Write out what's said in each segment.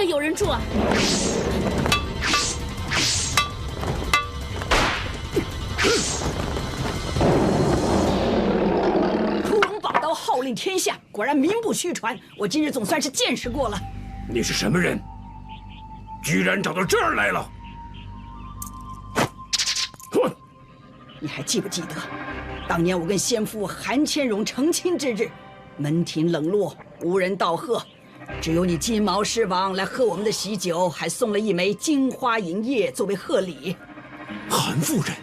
会有人住啊？屠龙宝刀号令天下，果然名不虚传。我今日总算是见识过了。你是什么人？居然找到这儿来了！哼！你还记不记得，当年我跟先父韩千荣成亲之日，门庭冷落，无人道贺，只有你金毛狮王来喝我们的喜酒，还送了一枚金花银叶作为贺礼。韩夫人。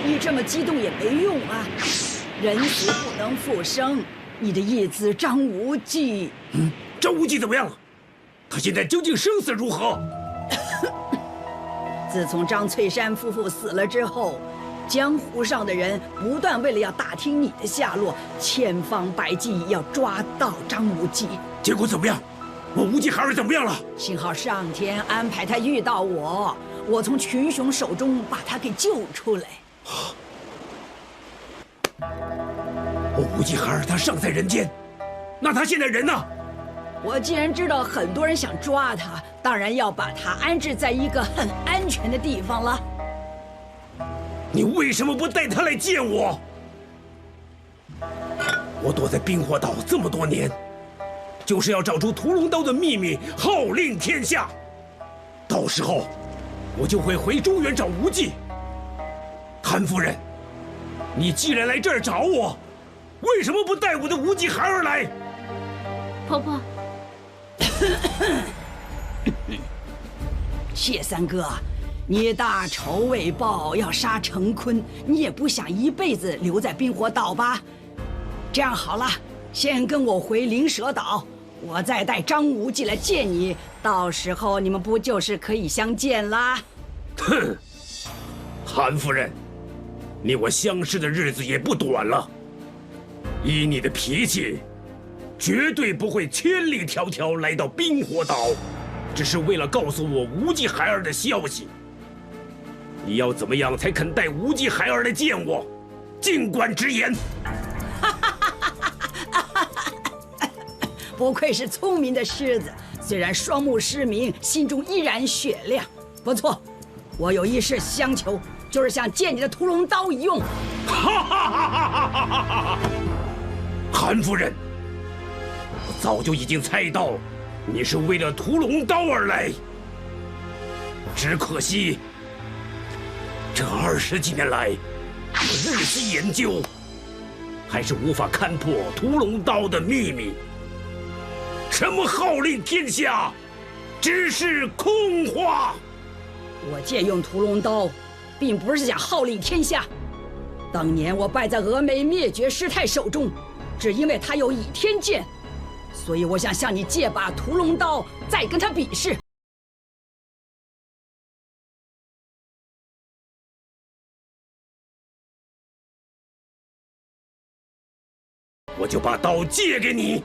你这么激动也没用啊！人死不能复生，你的义子张无忌……张无忌怎么样了？他现在究竟生死如何？自从张翠山夫妇死了之后，江湖上的人不断为了要打听你的下落，千方百计要抓到张无忌。结果怎么样？我无忌孩儿怎么样了？幸好上天安排他遇到我，我从群雄手中把他给救出来。 我无忌孩儿他尚在人间，那他现在人呢？我既然知道很多人想抓他，当然要把他安置在一个很安全的地方了。你为什么不带他来见我？我躲在冰火岛这么多年，就是要找出屠龙刀的秘密，号令天下。到时候，我就会回中原找无忌。 韩夫人，你既然来这儿找我，为什么不带我的无忌孩儿来？婆婆，谢三哥，你大仇未报，要杀成坤，你也不想一辈子留在冰火岛吧？这样好了，先跟我回灵蛇岛，我再带张无忌来见你，到时候你们不就是可以相见啦？哼，韩夫人。 你我相识的日子也不短了，依你的脾气，绝对不会千里迢迢来到冰火岛，只是为了告诉我无忌孩儿的消息。你要怎么样才肯带无忌孩儿来见我？尽管直言。不愧是聪明的狮子，虽然双目失明，心中依然雪亮。不错，我有一事相求。 就是想借你的屠龙刀一用。韩夫人，我早就已经猜到，你是为了屠龙刀而来。只可惜，这20几年来，我日积研究，还是无法看破屠龙刀的秘密。什么号令天下，只是空话。我借用屠龙刀。 并不是想号令天下。当年我败在峨眉灭绝师太手中，只因为他有倚天剑，所以我想向你借把屠龙刀，再跟他比试。我就把刀借给你。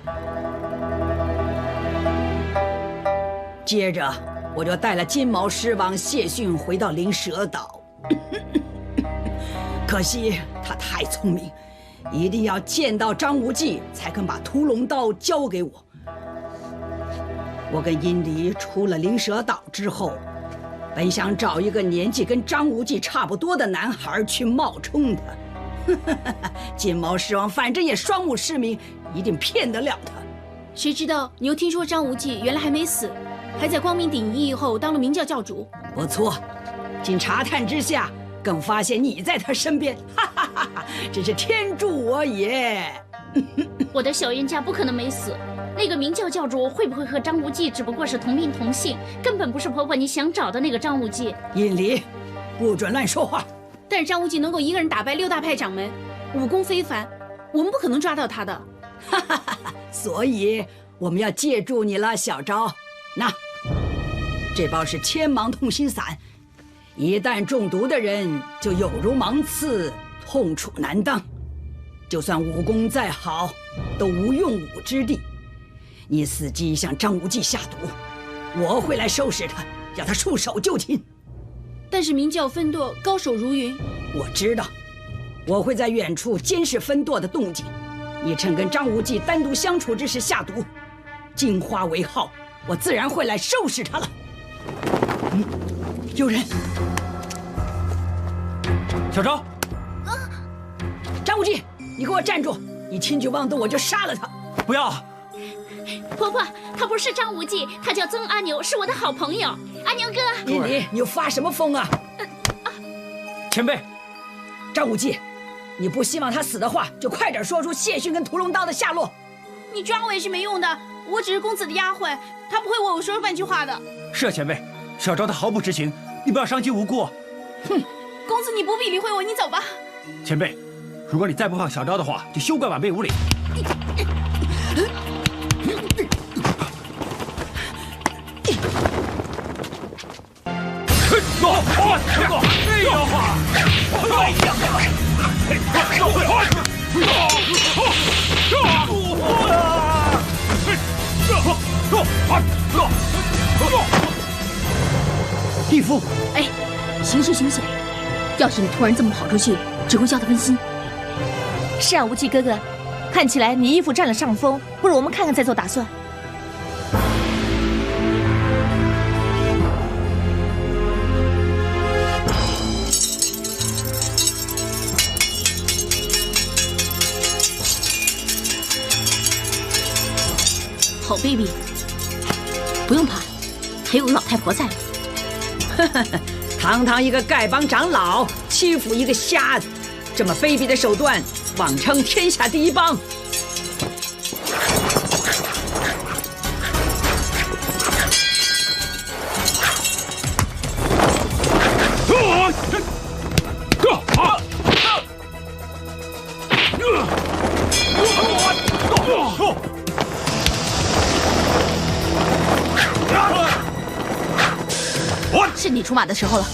接着，我就带了金毛狮王谢逊回到灵蛇岛。 可惜他太聪明，一定要见到张无忌才肯把屠龙刀交给我。我跟殷离出了灵蛇岛之后，本想找一个年纪跟张无忌差不多的男孩去冒充他。金毛狮王反正也双目失明，一定骗得了他。谁知道你又听说张无忌原来还没死，还在光明顶一役后当了明教教主。不错。 经查探之下，更发现你在他身边，哈哈哈哈！真是天助我也！我的小冤家不可能没死，那个明教教主会不会和张无忌只不过是同名同姓，根本不是婆婆你想找的那个张无忌。殷离，不准乱说话！但是张无忌能够一个人打败6大派掌门，武功非凡，我们不可能抓到他的。哈哈哈哈！所以我们要借助你了，小昭。那这包是千芒痛心散。 一旦中毒的人就有如芒刺，痛楚难当，就算武功再好，都无用武之地。你伺机向张无忌下毒，我会来收拾他，让他束手就擒。但是明教分舵高手如云，我知道，我会在远处监视分舵的动静。你趁跟张无忌单独相处之时下毒，金花为号，我自然会来收拾他了。有人！小昭，张无忌，你给我站住！你轻举妄动，我就杀了他！不要！婆婆，他不是张无忌，他叫曾阿牛，是我的好朋友。阿牛哥，你又发什么疯啊？前辈，张无忌，你不希望他死的话，就快点说出谢逊跟屠龙刀的下落。你抓我也是没用的，我只是公子的丫鬟，他不会为我说半句话的。是啊，前辈，小昭他毫不知情，你不要伤及无辜。哼，公子你不必理会我，你走吧。前辈，如果你再不放小昭的话，就休怪晚辈无礼。义父，哎，行事凶险，要是你突然这么跑出去，只会叫他分心。是啊，无忌哥哥，看起来你义父占了上风，不如我们看看再做打算。好 baby， 不用怕，还有老太婆在。堂堂一个丐帮长老，欺负一个瞎子，这么卑鄙的手段，妄称天下第一帮。是你出马的时候了。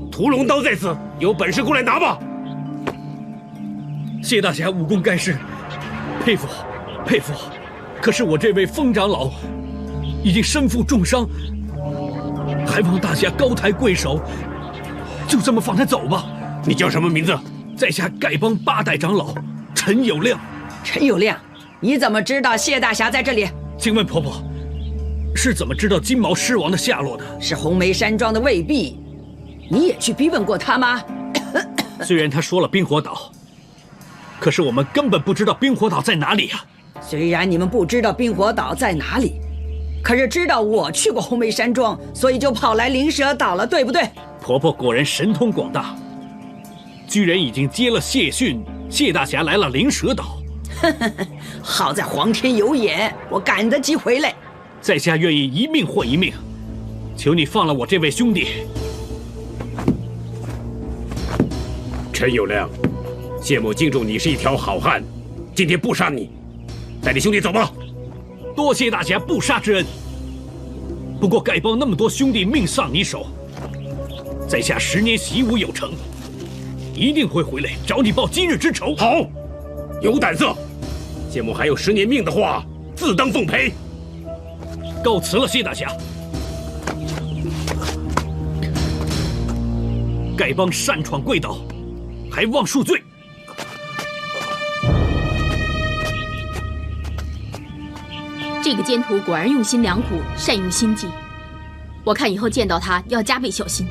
屠龙刀在此，有本事过来拿吧！谢大侠武功盖世，佩服佩服。可是我这位风长老已经身负重伤，还望大侠高抬贵手，就这么放他走吧。你叫什么名字？在下丐帮8代长老陈有亮。陈有亮，你怎么知道谢大侠在这里？请问婆婆，是怎么知道金毛狮王的下落的？是红梅山庄的卫弼，你也去逼问过他吗？虽然他说了冰火岛，可是我们根本不知道冰火岛在哪里啊。虽然你们不知道冰火岛在哪里，可是知道我去过红梅山庄，所以就跑来灵蛇岛了，对不对？婆婆果然神通广大，居然已经接了谢逊，谢大侠来了灵蛇岛。好在皇天有眼，我赶得及回来。在下愿意一命换一命，求你放了我这位兄弟。陈有亮，谢某敬重你是一条好汉，今天不杀你，带你兄弟走吧。多谢大侠不杀之恩。不过丐帮那么多兄弟命丧你手，在下10年习武有成，一定会回来找你报今日之仇。好，有胆色。谢某还有10年命的话，自当奉陪。告辞了，谢大侠。丐帮擅闯贵岛，还望恕罪。这个奸徒果然用心良苦，善用心计。我看以后见到他要加倍小心。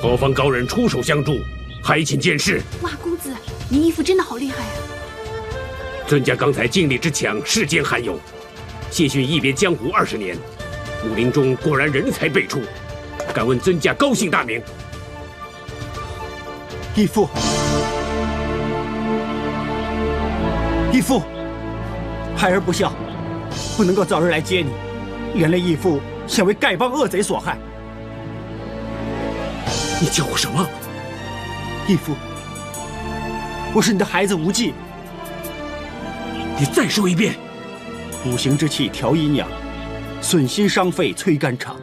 何方高人出手相助，还请见识。哇，公子，你义父真的好厉害啊！尊家刚才尽力之强，世间罕有。谢逊一别江湖20年，武林中果然人才辈出。敢问尊家高姓大名？义父，义父，孩儿不孝，不能够早日来接你，连累义父想为丐帮恶贼所害。你叫我什么？义父，我是你的孩子无忌，你再说一遍。五行之气调阴阳，损心伤肺催肝肠，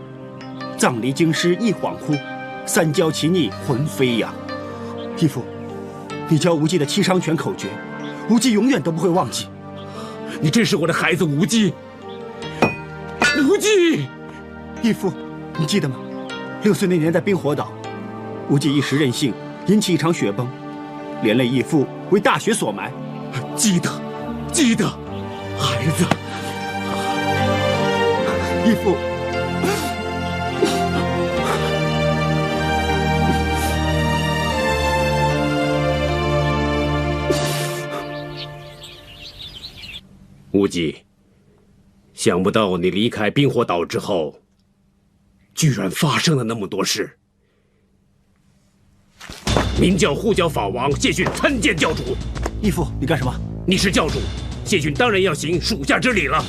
葬离京师一恍惚，三焦其逆魂飞扬。义父，你教无忌的七伤拳口诀，无忌永远都不会忘记。你真是我的孩子无忌。无忌，义父，你记得吗？6岁那年在冰火岛，无忌一时任性，引起一场雪崩，连累义父为大雪所埋。记得，记得，孩子。义父，无忌，想不到你离开冰火岛之后，居然发生了那么多事。明教护教法王谢逊参见教主。义父，你干什么？你是教主，谢逊当然要行属下之礼了。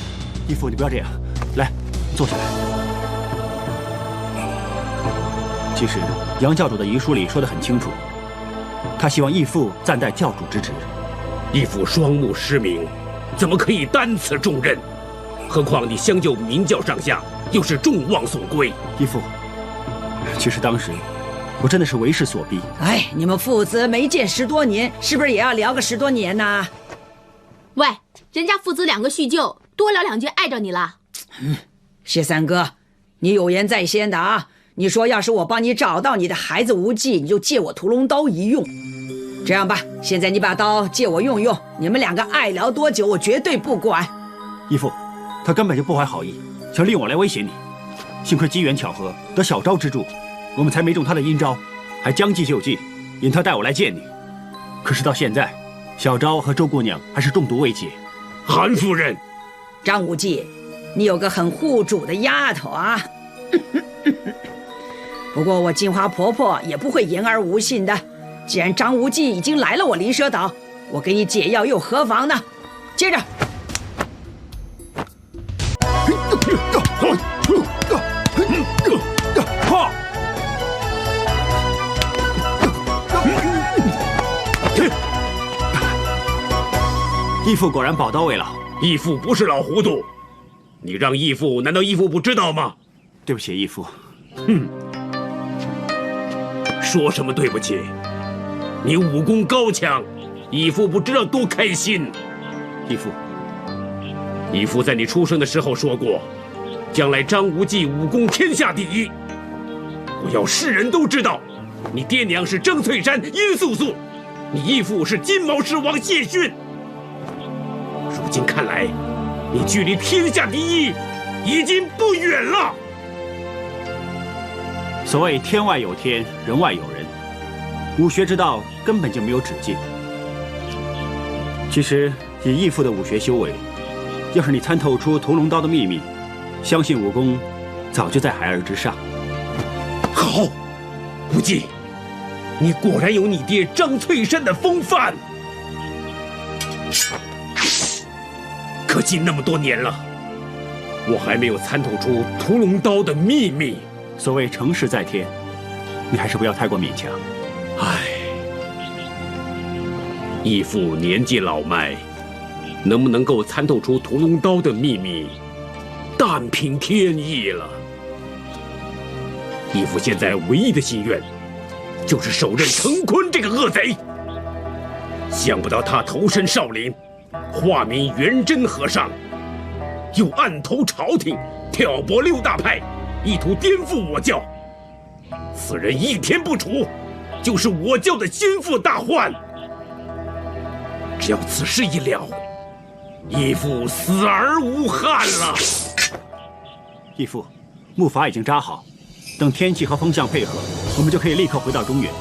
义父，你不要这样，来，坐下来。其实杨教主的遗书里说得很清楚，他希望义父暂代教主之职。义父双目失明，怎么可以担此重任？何况你相救明教上下，又是众望所归。义父，其实当时我真的是为势所逼。哎，你们父子没见10多年，是不是也要聊个10多年呢？喂，人家父子2个叙旧，多聊2句碍着你了。谢三哥，你有言在先的啊！你说要是我帮你找到你的孩子无忌，你就借我屠龙刀一用。这样吧，现在你把刀借我用用，你们2个爱聊多久，我绝对不管。义父，他根本就不怀好意，想利用我来威胁你。幸亏机缘巧合，得小昭之助，我们才没中他的阴招，还将计就计，引他带我来见你。可是到现在，小昭和周姑娘还是中毒未解。韩夫人，张无忌，你有个很护主的丫头啊。不过我金花婆婆也不会言而无信的。既然张无忌已经来了我灵蛇岛，我给你解药又何妨呢？接着。义父果然宝刀未老。义父不是老糊涂，你让义父，难道义父不知道吗？对不起，义父。说什么对不起？你武功高强，义父不知道多开心。义父在你出生的时候说过，将来张无忌武功天下第一。我要世人都知道，你爹娘是征翠山殷素素，你义父是金毛狮王谢逊。如今看来，你距离天下第一已经不远了。所谓天外有天，人外有人，武学之道根本就没有止境。其实以义父的武学修为，要是你参透出屠龙刀的秘密，相信武功早就在孩儿之上。好，无忌，你果然有你爹张翠山的风范。可惜那么多年了，我还没有参透出屠龙刀的秘密。所谓成事在天，你还是不要太过勉强。唉，义父年纪老迈，能不能够参透出屠龙刀的秘密，但凭天意了。义父现在唯一的心愿，就是手刃陈坤这个恶贼。想不到他投身少林，化名元真和尚，又暗投朝廷，挑拨6大派，意图颠覆我教。此人一天不除，就是我教的心腹大患。只要此事一了，义父死而无憾了。义父，木筏已经扎好，等天气和风向配合，我们就可以立刻回到中原。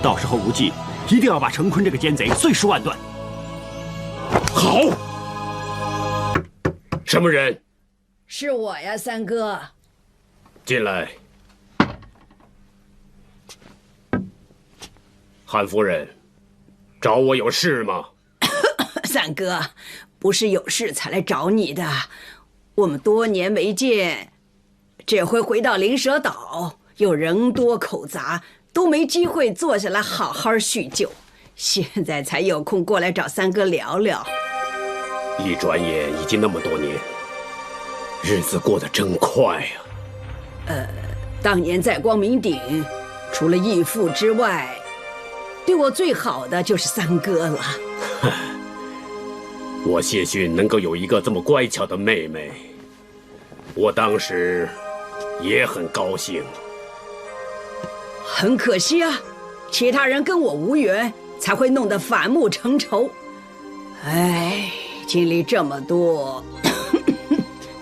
到时候无忌一定要把陈坤这个奸贼碎尸万段。好。什么人？是我呀，三哥。进来。韩夫人，找我有事吗？三哥，不是有事才来找你的，我们多年没见，这回回到灵蛇岛，又人多口杂，都没机会坐下来好好叙旧，现在才有空过来找三哥聊聊。一转眼已经那么多年，日子过得真快呀。当年在光明顶，除了义父之外，对我最好的就是三哥了。我谢逊能够有一个这么乖巧的妹妹，我当时也很高兴。很可惜啊，其他人跟我无缘，才会弄得反目成仇。哎，经历这么多，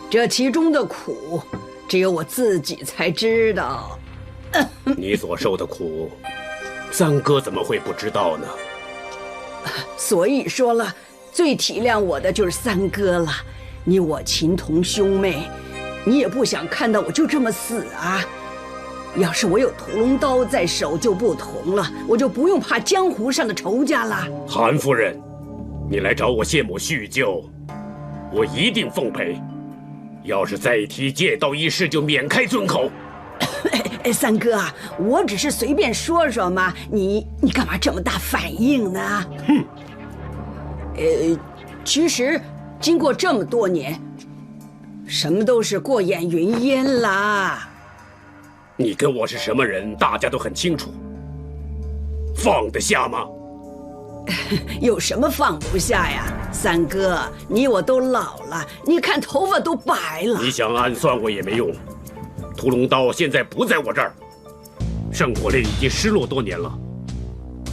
这其中的苦，只有我自己才知道。你所受的苦，三哥怎么会不知道呢？所以说了，最体谅我的就是三哥了。你我情同兄妹，你也不想看到我就这么死啊。要是我有屠龙刀在手就不同了，我就不用怕江湖上的仇家了。韩夫人，你来找我谢母叙旧，我一定奉陪。要是再提借道一事，就免开尊口。三哥啊，我只是随便说说嘛，你干嘛这么大反应呢？哼。其实经过这么多年，什么都是过眼云烟啦。你跟我是什么人，大家都很清楚。放得下吗？有什么放不下呀？三哥，你我都老了，你看头发都白了。你想暗算我也没用。屠龙刀现在不在我这儿，圣火令已经失落多年了，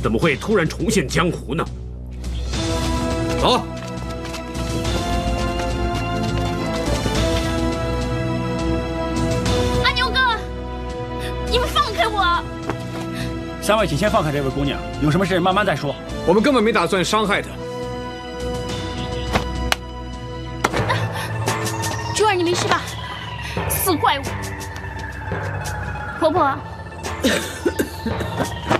怎么会突然重现江湖呢？走。阿牛哥，你们放开我！三位，请先放开这位姑娘，有什么事慢慢再说。我们根本没打算伤害她。珠儿，你没事吧？死怪物！婆婆，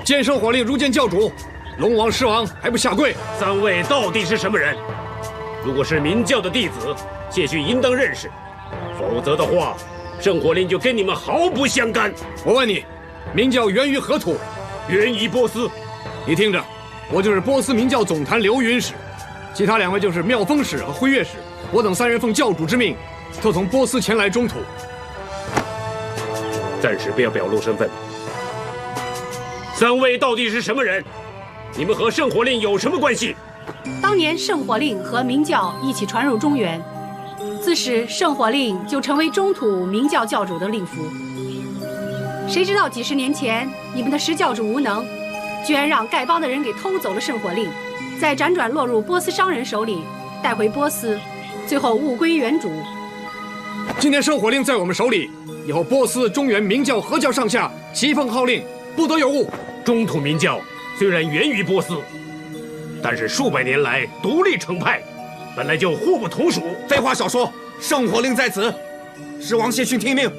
见圣火令如见教主，龙王狮王还不下跪？三位到底是什么人？如果是明教的弟子，谢逊应当认识；否则的话，圣火令就跟你们毫不相干。我问你，明教源于何土？源于波斯。你听着，我就是波斯明教总坛流云使，其他两位就是妙风使和辉月使。我等三人奉教主之命，特从波斯前来中土。暂时不要表露身份。三位到底是什么人？你们和圣火令有什么关系？当年圣火令和明教一起传入中原，自始圣火令就成为中土明教教主的令符。谁知道几十年前你们的石教主无能，居然让丐帮的人给偷走了圣火令，再辗转落入波斯商人手里，带回波斯，最后物归原主。今天圣火令在我们手里，以后波斯、中原明教合教上下齐奉号令，不得有误。中土明教虽然源于波斯，但是数百年来独立成派，本来就互不同属。废话少说，圣火令在此，狮王谢逊听命，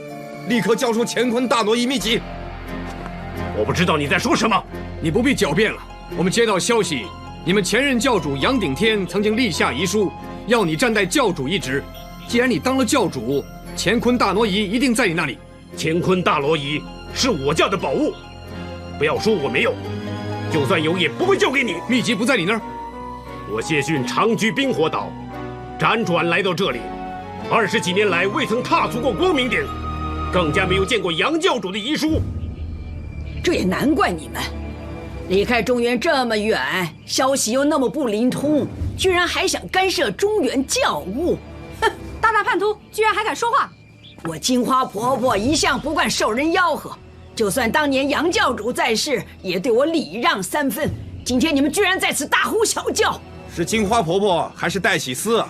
立刻交出乾坤大挪移秘籍。我不知道你在说什么。你不必狡辩了。我们接到消息，你们前任教主杨顶天曾经立下遗书，要你站代教主一职。既然你当了教主，乾坤大挪移一定在你那里。乾坤大挪移是我教的宝物，不要说我没有，就算有也不会交给你。秘籍不在你那儿。我谢逊长居冰火岛，辗转来到这里，20几年来未曾踏足过光明顶，更加没有见过杨教主的遗书。这也难怪你们，离开中原这么远，消息又那么不灵通，居然还想干涉中原教务。哼，大叛徒，居然还敢说话！我金花婆婆一向不惯受人吆喝，就算当年杨教主在世，也对我礼让3分。今天你们居然在此大呼小叫，是金花婆婆还是戴喜思啊？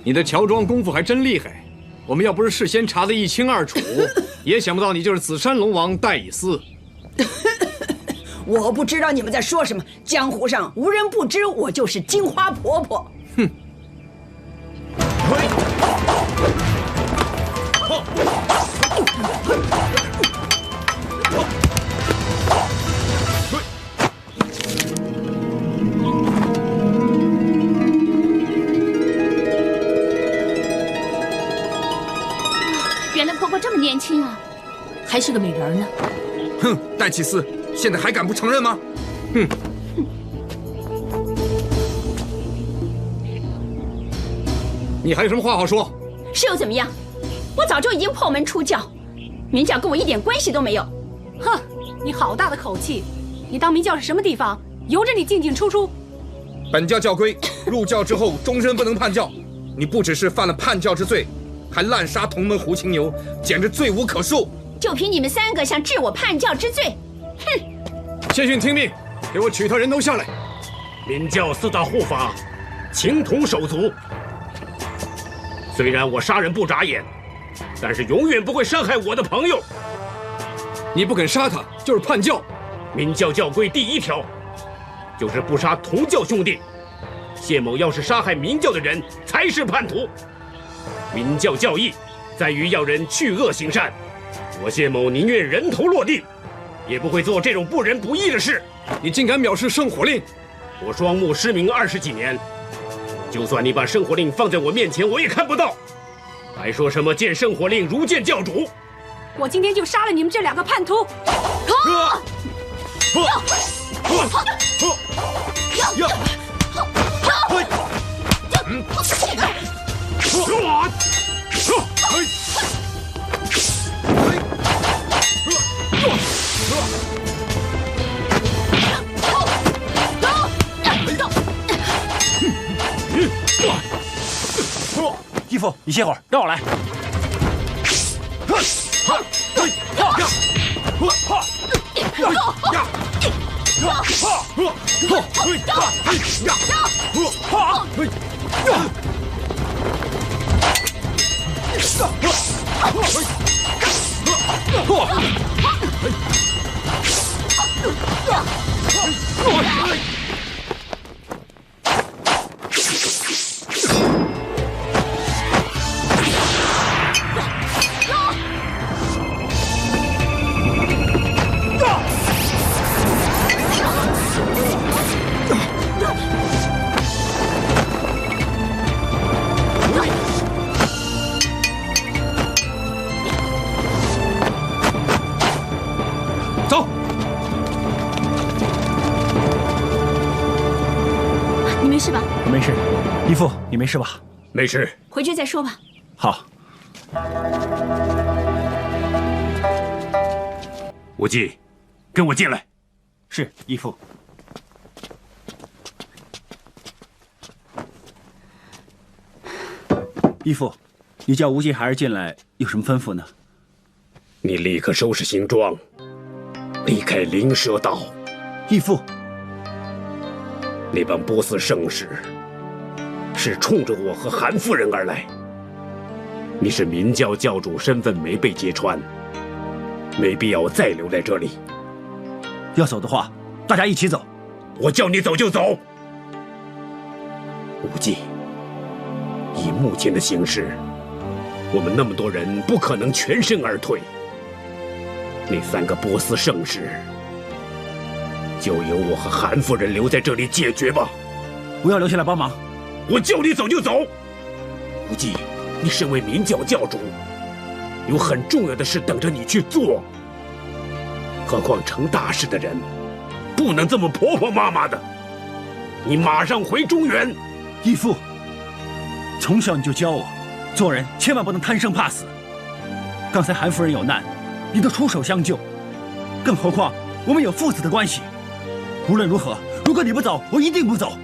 你的乔装功夫还真厉害，我们要不是事先查得一清二楚，也想不到你就是紫山龙王戴以思。我不知道你们在说什么，江湖上无人不知我就是金花婆婆。哼！原来婆婆这么年轻啊，还是个美人呢。哼，戴启思，现在还敢不承认吗？哼！你还有什么话好说？是又怎么样？我早就已经破门出教，明教跟我一点关系都没有。哼，你好大的口气！你当明教是什么地方？由着你进进出出。本教教规，入教之后终身不能叛教。你不只是犯了叛教之罪，还滥杀同门胡青牛，简直罪无可恕。就凭你们3个想治我叛教之罪，哼！谢逊听命，给我取他人头下来。明教4大护法，情同手足。虽然我杀人不眨眼，但是永远不会伤害我的朋友。你不肯杀他，就是叛教。明教教规第1条，就是不杀同教兄弟。谢某要是杀害明教的人，才是叛徒。明教教义在于要人去恶行善，我谢某宁愿人头落地，也不会做这种不仁不义的事。你竟敢藐视圣火令！我双目失明20几年，就算你把圣火令放在我面前，我也看不到。还说什么见圣火令如见教主？我今天就杀了你们这2个叛徒！义父，你歇会儿，让我来。走。你没事吧？没事。义父，你没事吧？没事。回去再说吧。好。无忌，跟我进来。是，义父。义父，你叫无忌孩儿进来，有什么吩咐呢？你立刻收拾行装，离开灵蛇岛。义父，那帮波斯圣使是冲着我和韩夫人而来。你是明教教主，身份没被揭穿，没必要再留在这里。要走的话，大家一起走。我叫你走就走。无忌，以目前的形势，我们那么多人不可能全身而退。那3个波斯圣使，就由我和韩夫人留在这里解决吧。不要留下来帮忙。我叫你走就走。无忌，你身为明教教主，有很重要的事等着你去做。何况成大事的人，不能这么婆婆妈妈的。你马上回中原。义父，从小你就教我，做人千万不能贪生怕死。刚才韩夫人有难，你都出手相救，更何况我们有父子的关系。无论如何，如果你不走，我一定不走。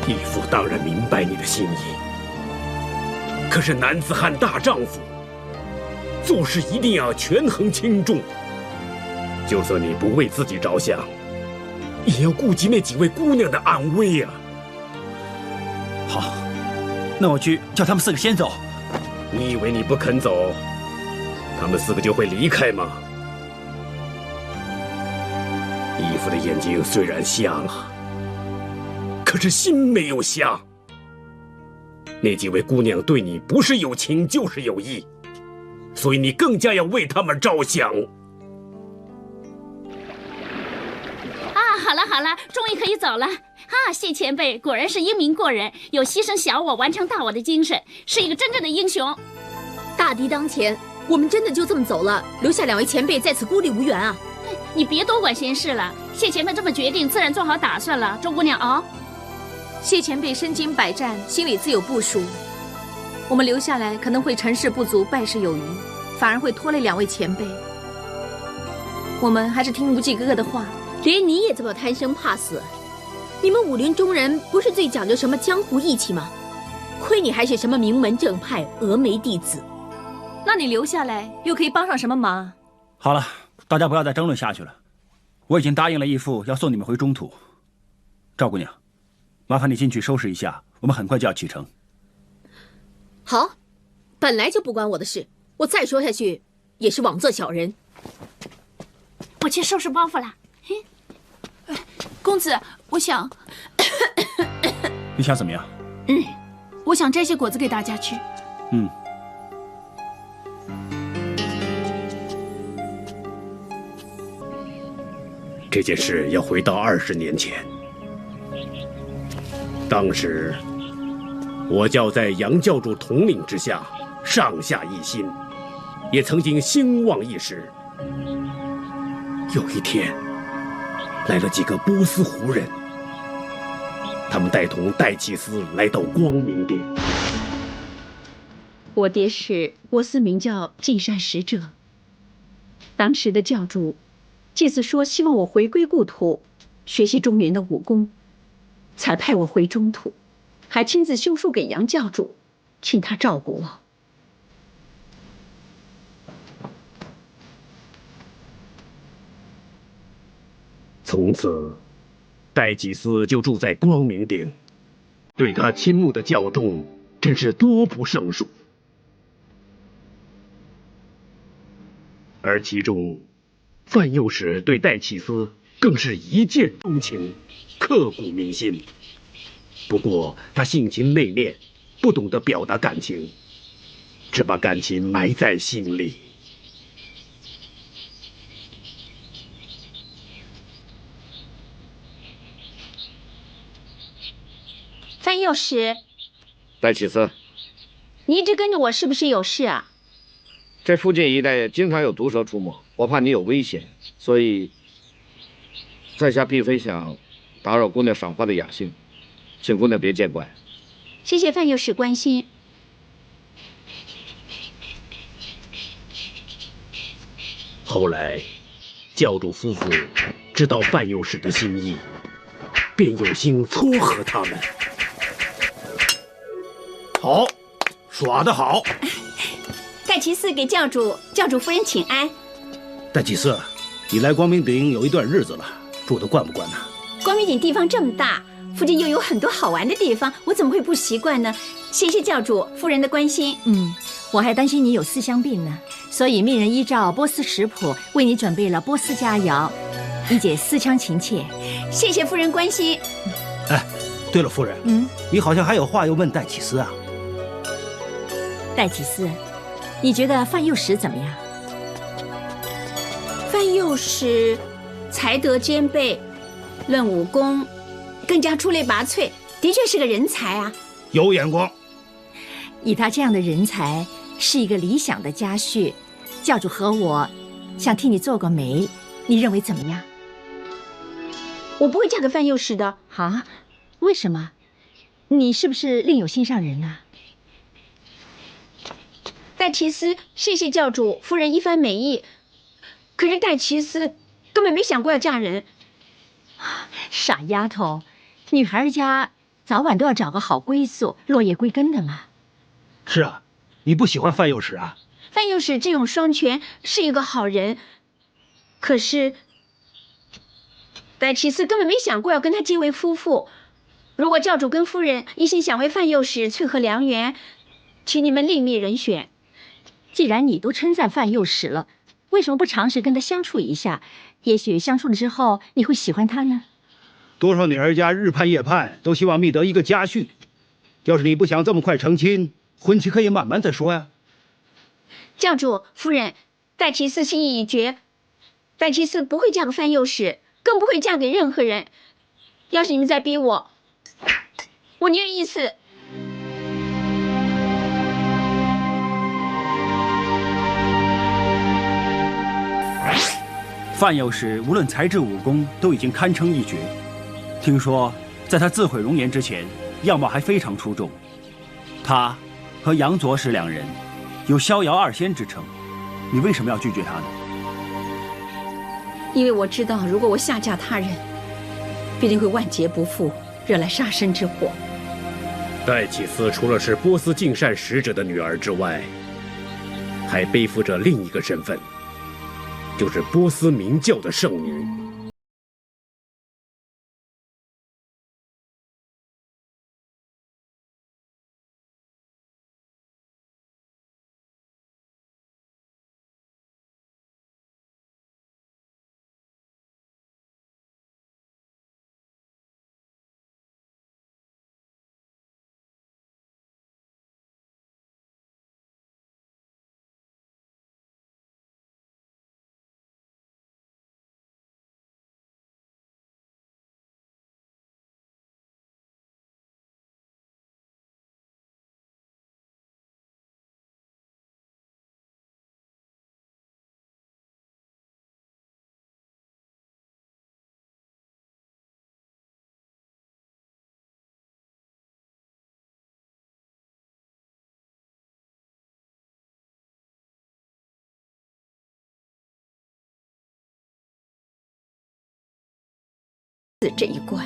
义父当然明白你的心意，可是男子汉大丈夫，做事一定要权衡轻重。就算你不为自己着想，也要顾及那几位姑娘的安危呀。好，那我去叫他们4个先走。你以为你不肯走，他们4个就会离开吗？义父的眼睛虽然瞎了，可是心没有瞎。那几位姑娘对你不是有情就是有义，所以你更加要为他们着想。好了好了，终于可以走了啊！谢前辈果然是英明过人，有牺牲小我完成大我的精神，是一个真正的英雄。大敌当前，我们真的就这么走了，留下2位前辈在此孤立无援啊！你别多管闲事了，谢前辈这么决定，自然做好打算了。周姑娘啊，谢前辈身经百战，心里自有部署。我们留下来可能会成事不足败事有余，反而会拖累2位前辈。我们还是听无忌哥哥的话。连你也这么贪生怕死？你们武林中人不是最讲究什么江湖义气吗？亏你还是什么名门正派峨眉弟子。那你留下来又可以帮上什么忙？好了，大家不要再争论下去了。我已经答应了义父要送你们回中土。赵姑娘，麻烦你进去收拾一下，我们很快就要启程。好，本来就不关我的事，我再说下去也是枉做小人。我去收拾包袱啦。公子，我想，你想怎么样？我想摘些果子给大家吃。这件事要回到20年前，当时我教在杨教主统领之下，上下一心，也曾经兴旺一时。有一天，来了几个波斯胡人，他们带同戴启思来到光明殿。我爹是波斯明教进山使者，当时的教主祭祀说希望我回归故土，学习中原的武功，才派我回中土，还亲自修书给杨教主，请他照顾我。从此，戴启思就住在光明顶，对他倾慕的教众真是多不胜数。而其中，范幼时对戴启思更是一见钟情，刻骨铭心。不过他性情内敛，不懂得表达感情，只把感情埋在心里。范幼时，戴启思，你一直跟着我，是不是有事啊？这附近一带经常有毒蛇出没，我怕你有危险，所以在下并非想打扰姑娘赏花的雅兴，请姑娘别见怪。谢谢范幼时关心。后来，教主夫妇知道范幼时的心意，便有心撮合他们。好，耍得好！戴启思给教主夫人请安。戴启思，你来光明顶有一段日子了，住得惯不惯呢？光明顶地方这么大，附近又有很多好玩的地方，我怎么会不习惯呢？谢谢教主夫人的关心。我还担心你有思乡病呢，所以命人依照波斯食谱为你准备了波斯佳肴，以解思乡情切。谢谢夫人关心。哎，对了，夫人，你好像还有话要问戴启思啊？戴启思，你觉得范幼时怎么样？范幼时才德兼备，论武功更加出类拔萃，的确是个人才啊。有眼光。以他这样的人才，是一个理想的家婿。教主和我想替你做个媒，你认为怎么样？我不会嫁给范幼时的。啊？为什么？你是不是另有心上人啊？戴启思，谢谢教主夫人一番美意，可是戴启思根本没想过要嫁人。傻丫头，女孩家早晚都要找个好归宿，落叶归根的嘛。是啊，你不喜欢范幼时啊？范幼时智勇双全，是一个好人，可是戴启思根本没想过要跟他结为夫妇。如果教主跟夫人一心想为范幼时撮合良缘，请你们另觅人选。既然你都称赞范幼时了，为什么不尝试跟他相处一下？也许相处了之后，你会喜欢他呢。多少女儿家日盼夜盼，都希望觅得一个家婿。要是你不想这么快成亲，婚期可以慢慢再说呀。教主夫人，戴启思心意已决，戴启思不会嫁给范幼时，更不会嫁给任何人。要是你们再逼我，我宁愿一死。范幼时无论才智武功都已经堪称一绝，听说在他自毁容颜之前，样貌还非常出众。他和杨左使两人有逍遥二仙之称，你为什么要拒绝他呢？因为我知道，如果我下嫁他人，必定会万劫不复，惹来杀身之祸。戴启思除了是波斯净善使者的女儿之外，还背负着另一个身份，就是波斯明教的圣女。这一关，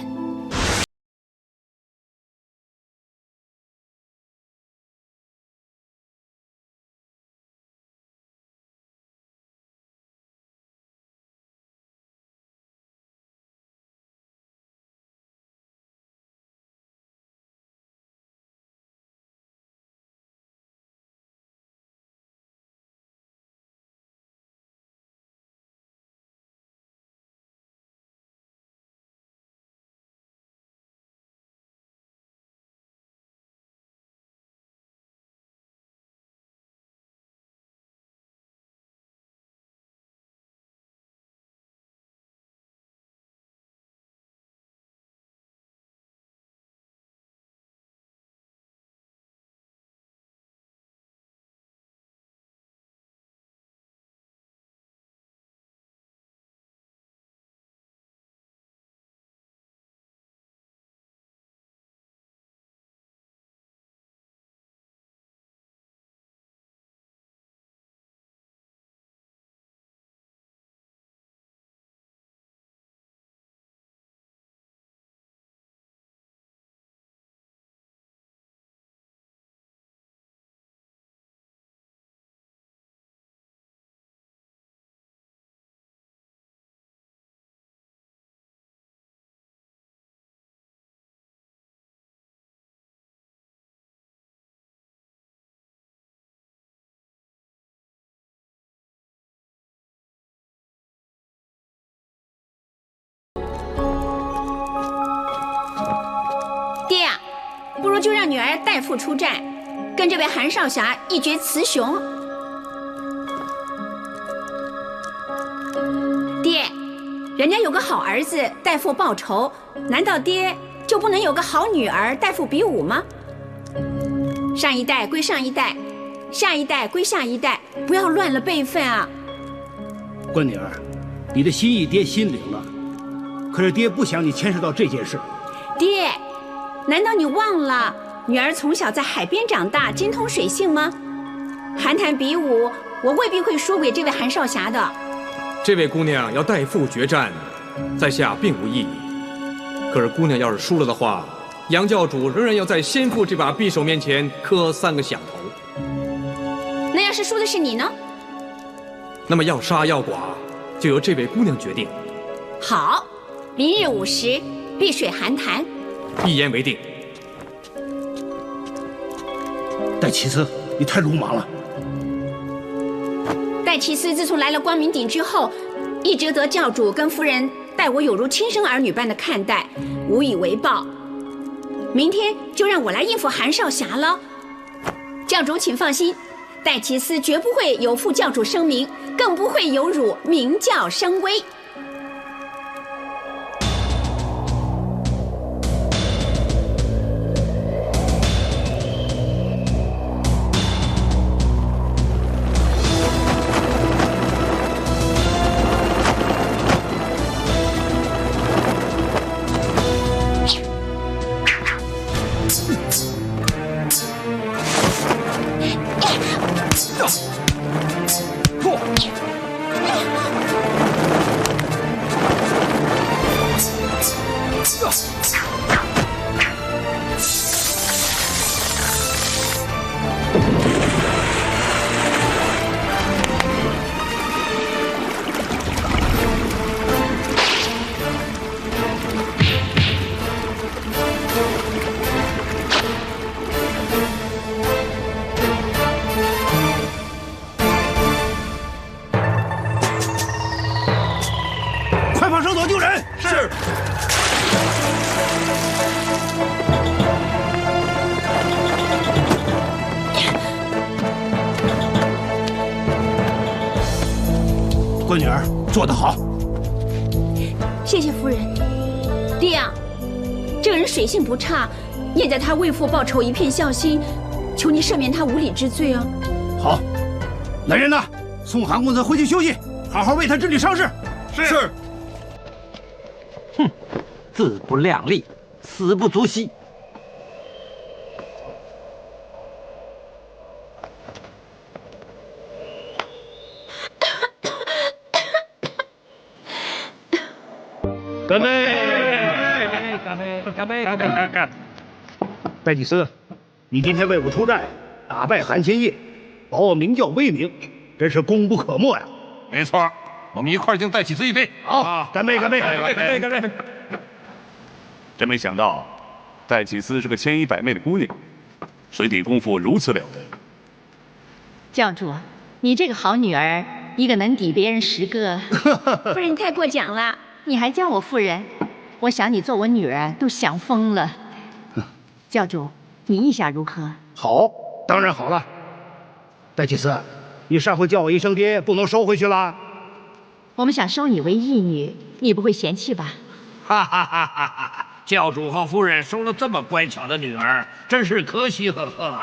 爹呀，不如就让女儿代父出战，跟这位韩少侠一决雌雄。爹，人家有个好儿子代父报仇，难道爹就不能有个好女儿代父比武吗？上一代归上一代，下一代归下一代，不要乱了辈分啊！乖女儿，你的心意爹心领了，可是爹不想你牵涉到这件事。爹，难道你忘了女儿从小在海边长大，精通水性吗？韩谈比武，我未必会输给这位韩少侠的。这位姑娘要代父决战，在下并无异议。可是姑娘要是输了的话，杨教主仍然要在先父这把匕首面前磕3个响头。那要是输的是你呢？那么要杀要剐，就由这位姑娘决定。好，明日午时，碧水寒潭。一言为定。戴启思，你太鲁莽了。戴启思自从来了光明顶之后，一直得教主跟夫人待我有如亲生儿女般的看待，无以为报。明天就让我来应付韩少侠了。教主请放心，戴启思绝不会有负教主声名，更不会有辱明教声威。快放绳索救人！是。乖女儿，做得好。谢谢夫人。爹啊，这个人水性不差，念在他为父报仇一片孝心，求你赦免他无礼之罪啊！好，来人呐，送韩公子回去休息，好好为他治理伤势。是。哼，自不量力，死不足惜。干杯！干杯！干杯！干杯！干！戴祭司，你今天为我出战，打败韩千叶，保我明教威名，真是功不可没呀！没错，我们一块敬戴祭司一杯。好，干杯！干杯！干杯！干杯！真没想到，戴祭司是个千依百媚的姑娘，水底功夫如此了得。教主，你这个好女儿，一个能抵别人10个。夫人，你太过奖了。你还叫我夫人，我想你做我女儿都想疯了。教主，你意下如何？好，当然好了。戴祭司，你上回叫我一声爹，不能收回去了。我们想收你为义女，你不会嫌弃吧？哈哈哈哈哈！教主和夫人收了这么乖巧的女儿，真是可喜可贺。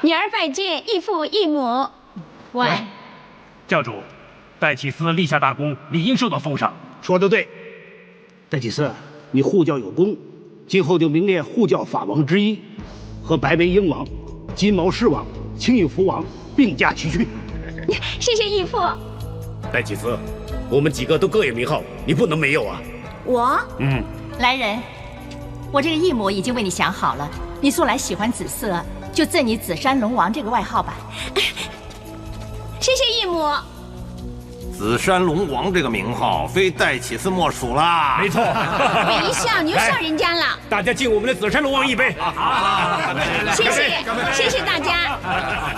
女儿拜见义父义母。喂，教主，戴祭司立下大功，理应受到封赏。说得对，戴祭司，你护教有功，今后就名列护教法王之一，和白眉鹰王、金毛狮王、青翼蝠王并驾齐驱。谢谢义父。戴祭司，我们几个都各有名号，你不能没有啊。我？来人，我这个义母已经为你想好了，你素来喜欢紫色，就赠你紫山龙王这个外号吧。谢谢义母。紫山龙王这个名号，非戴启司莫属啦。没错。别笑，你又笑人家了。大家敬我们的紫山龙王一杯。谢谢，谢谢大家，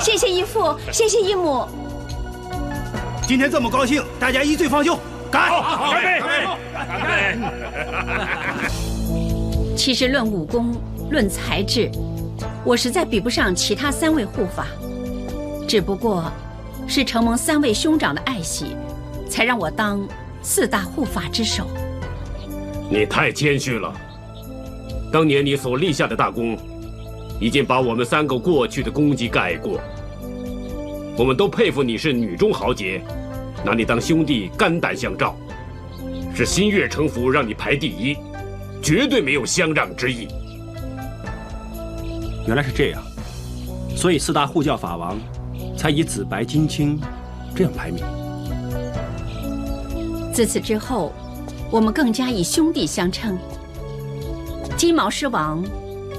谢谢义父，谢谢义母。今天这么高兴，大家一醉方休，干！干杯！干杯！其实论武功，论才智，我实在比不上其他3位护法，只不过是承蒙3位兄长的爱惜，才让我当4大护法之首。你太谦虚了。当年你所立下的大功，已经把我们3个过去的功绩盖过。我们都佩服你是女中豪杰，拿你当兄弟，肝胆相照，是心悦诚服，让你排第1，绝对没有相让之意。原来是这样，所以4大护教法王才以紫白金青这样排名。自此之后，我们更加以兄弟相称。金毛狮王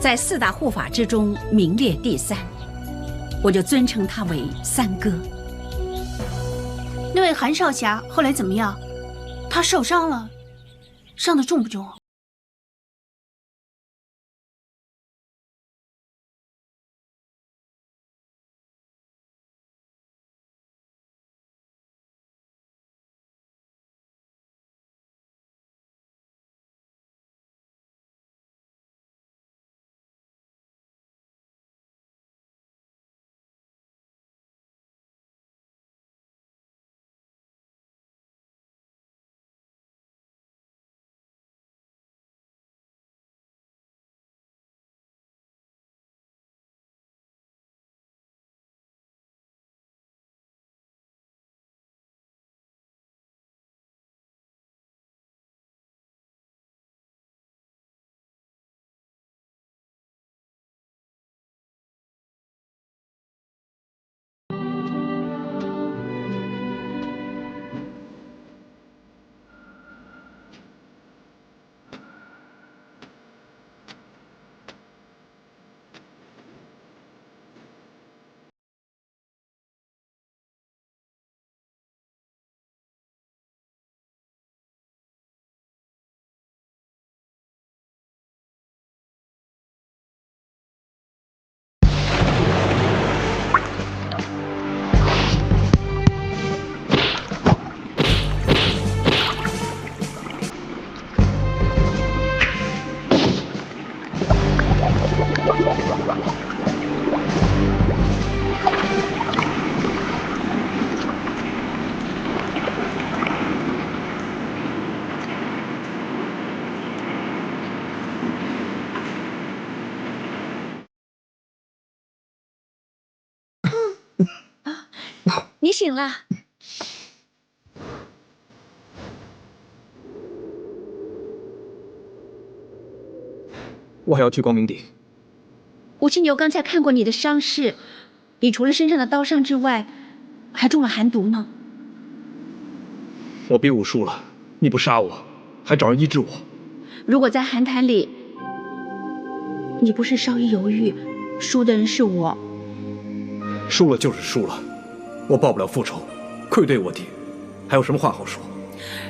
在4大护法之中名列第3，我就尊称他为3哥。那位韩少侠后来怎么样？他受伤了，伤得重不重？你醒了。我还要去光明顶。吴清牛刚才看过你的伤势，你除了身上的刀伤之外，还中了寒毒呢。我比武输了，你不杀我，还找人医治我。如果在寒潭里，你不是稍一犹豫，输的人是我。输了就是输了，我报不了复仇，愧对我爹，还有什么话好说？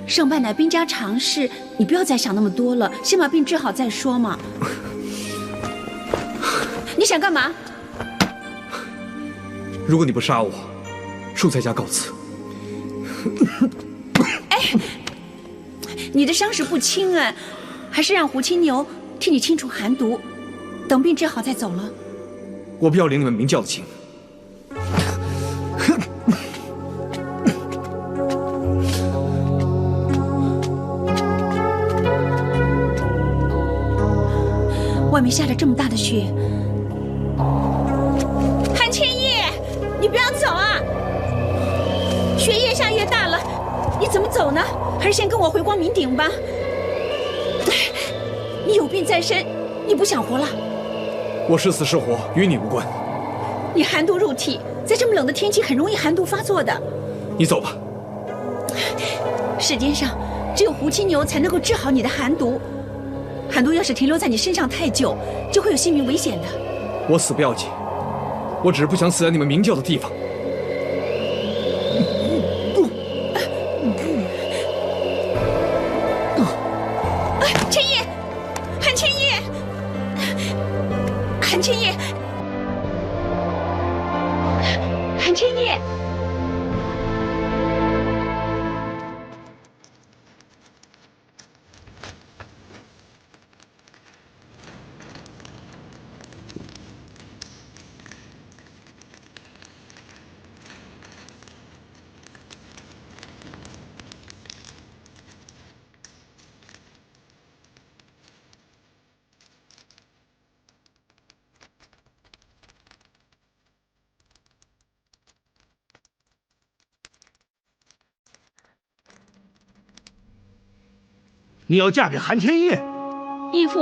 胜败乃兵家常事，你不要再想那么多了，先把病治好再说嘛。你想干嘛？如果你不杀我，恕在家告辞。哎，你的伤势不轻啊，还是让胡青牛替你清除寒毒，等病治好再走了。我不要领你们明教的情。外面下着这么大的雪，韩千叶，你不要走啊！雪越下越大了，你怎么走呢？还是先跟我回光明顶吧。你有病在身，你不想活了？我是死是活与你无关。你寒毒入体，在这么冷的天气很容易寒毒发作的。你走吧。世间上只有胡青牛才能够治好你的寒毒。寒毒要是停留在你身上太久，就会有性命危险的。我死不要紧，我只是不想死在你们明教的地方。千叶，韩千叶，韩千叶，韩千叶。你要嫁给韩千叶？义父，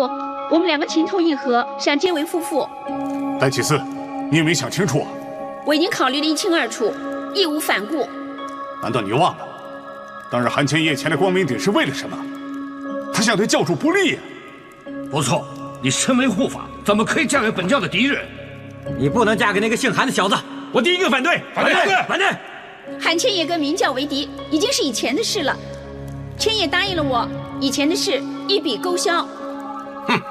我们两个情投意合，想结为夫妇。戴启思，你有没有想清楚啊？我已经考虑得一清二楚，义无反顾。难道你忘了，当日韩千叶前来光明顶是为了什么？他想对教主不利呀。不错，你身为护法，怎么可以嫁给本教的敌人？你不能嫁给那个姓韩的小子！我第一个反对！反对！反对！韩千叶跟明教为敌，已经是以前的事了。千叶答应了我，以前的事一笔勾销。哼，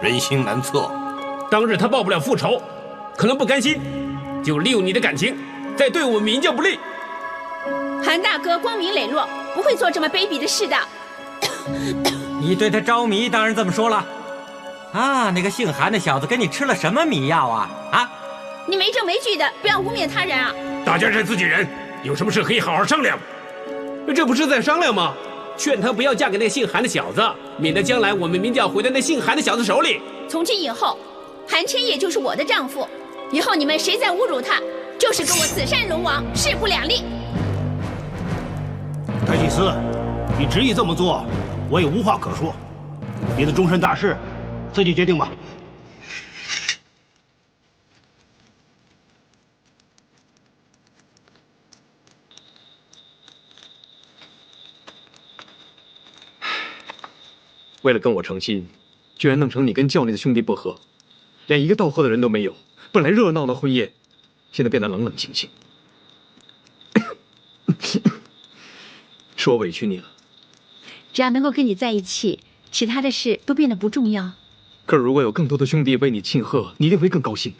人心难测。当日他报不了复仇，可能不甘心，就利用你的感情，再对我们明教不利。韩大哥光明磊落，不会做这么卑鄙的事的。你对他着迷，当然这么说了。啊，那个姓韩的小子跟你吃了什么迷药啊？啊！你没证没据的，不要污蔑他人啊！大家是自己人，有什么事可以好好商量。这不是在商量吗？劝他不要嫁给那个姓韩的小子，免得将来我们明教毁在那姓韩的小子手里。从今以后，韩千叶就是我的丈夫，以后你们谁再侮辱他，就是跟我紫山龙王势不两立。戴祭司，你执意这么做，我也无话可说。你的终身大事，自己决定吧。为了跟我成亲，居然弄成你跟教内的兄弟不和，连一个道贺的人都没有。本来热闹的婚宴，现在变得冷冷清清。是我委屈你了。只要能够跟你在一起，其他的事都变得不重要。可是如果有更多的兄弟为你庆贺，你一定会更高兴的。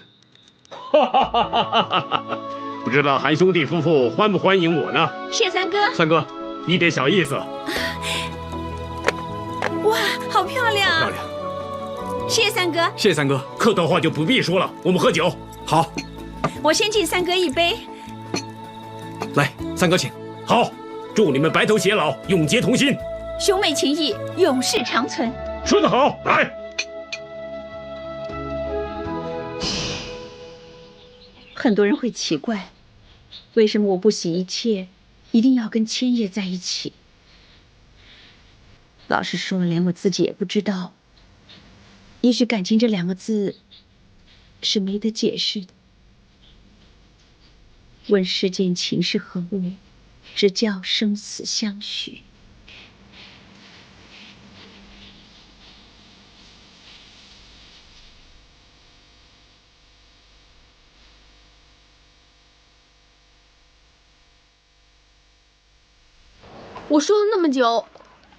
不知道韩兄弟夫妇欢不欢迎我呢？谢三哥。三哥，一点小意思。哇，好漂亮！漂亮。谢谢三哥。谢谢三哥。客套话就不必说了，我们喝酒。好。我先敬三哥一杯。来，三哥请。好，祝你们白头偕老，永结同心。兄妹情谊永世长存。说得好，来。很多人会奇怪，为什么我不惜一切，一定要跟千叶在一起？老实说，连我自己也不知道。也许感情这2个字是没得解释的。问世间情是何物，只叫生死相许。我说了那么久，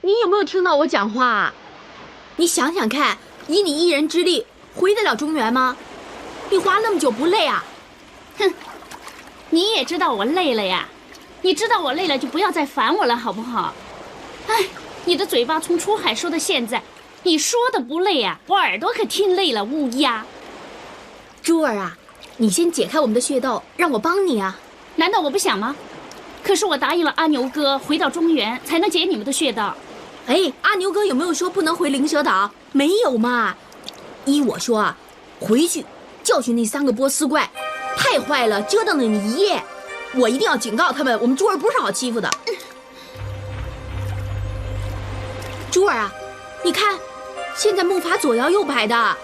你有没有听到我讲话啊？你想想看，以你一人之力，回得了中原吗？你花那么久不累啊？哼，你也知道我累了呀。你知道我累了，就不要再烦我了，好不好？哎，你的嘴巴从出海说到现在，你说的不累啊？我耳朵可听累了，乌鸦。珠儿啊，你先解开我们的穴道，让我帮你啊。难道我不想吗？可是我答应了阿牛哥，回到中原才能解你们的穴道。哎，阿牛哥有没有说不能回灵蛇岛？没有嘛。依我说啊，回去教训那3个波斯怪，太坏了，折腾了你一夜。我一定要警告他们，我们珠儿不是好欺负的。珠儿啊，你看，现在木筏左摇右摆的，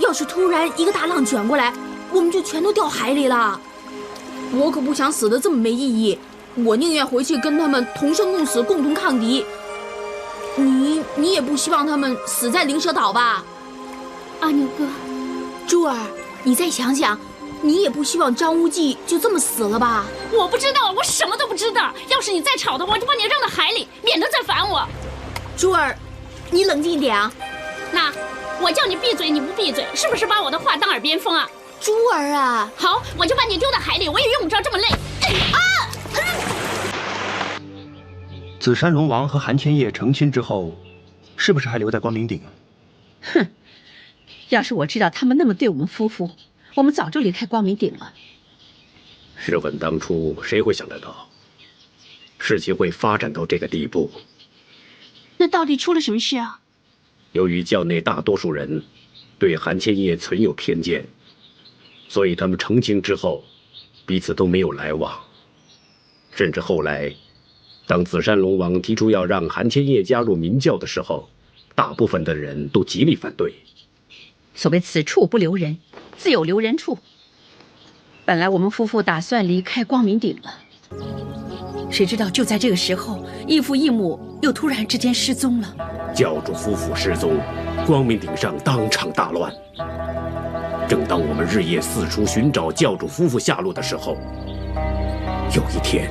要是突然一个大浪卷过来，我们就全都掉海里了。我可不想死得这么没意义，我宁愿回去跟他们同生共死，共同抗敌。你也不希望他们死在灵蛇岛吧？阿牛哥，珠儿，你再想想，你也不希望张无忌就这么死了吧？我不知道，我什么都不知道。要是你再吵的话，我就把你扔到海里，免得再烦我。珠儿，你冷静一点啊。那我叫你闭嘴，你不闭嘴，是不是把我的话当耳边风啊？珠儿啊，好，我就把你丢到海里，我也用不着这么累。紫山龙王和韩千叶成亲之后，是不是还留在光明顶？哼，要是我知道他们那么对我们夫妇，我们早就离开光明顶了。试问当初谁会想得到，事情会发展到这个地步？那到底出了什么事啊？由于教内大多数人对韩千叶存有偏见，所以他们成亲之后，彼此都没有来往。甚至后来，当紫山龙王提出要让韩千叶加入明教的时候，大部分的人都极力反对。所谓此处不留人，自有留人处。本来我们夫妇打算离开光明顶了，谁知道就在这个时候，异父异母又突然之间失踪了。教主夫妇失踪，光明顶上当场大乱。正当我们日夜四处寻找教主夫妇下落的时候，有一天，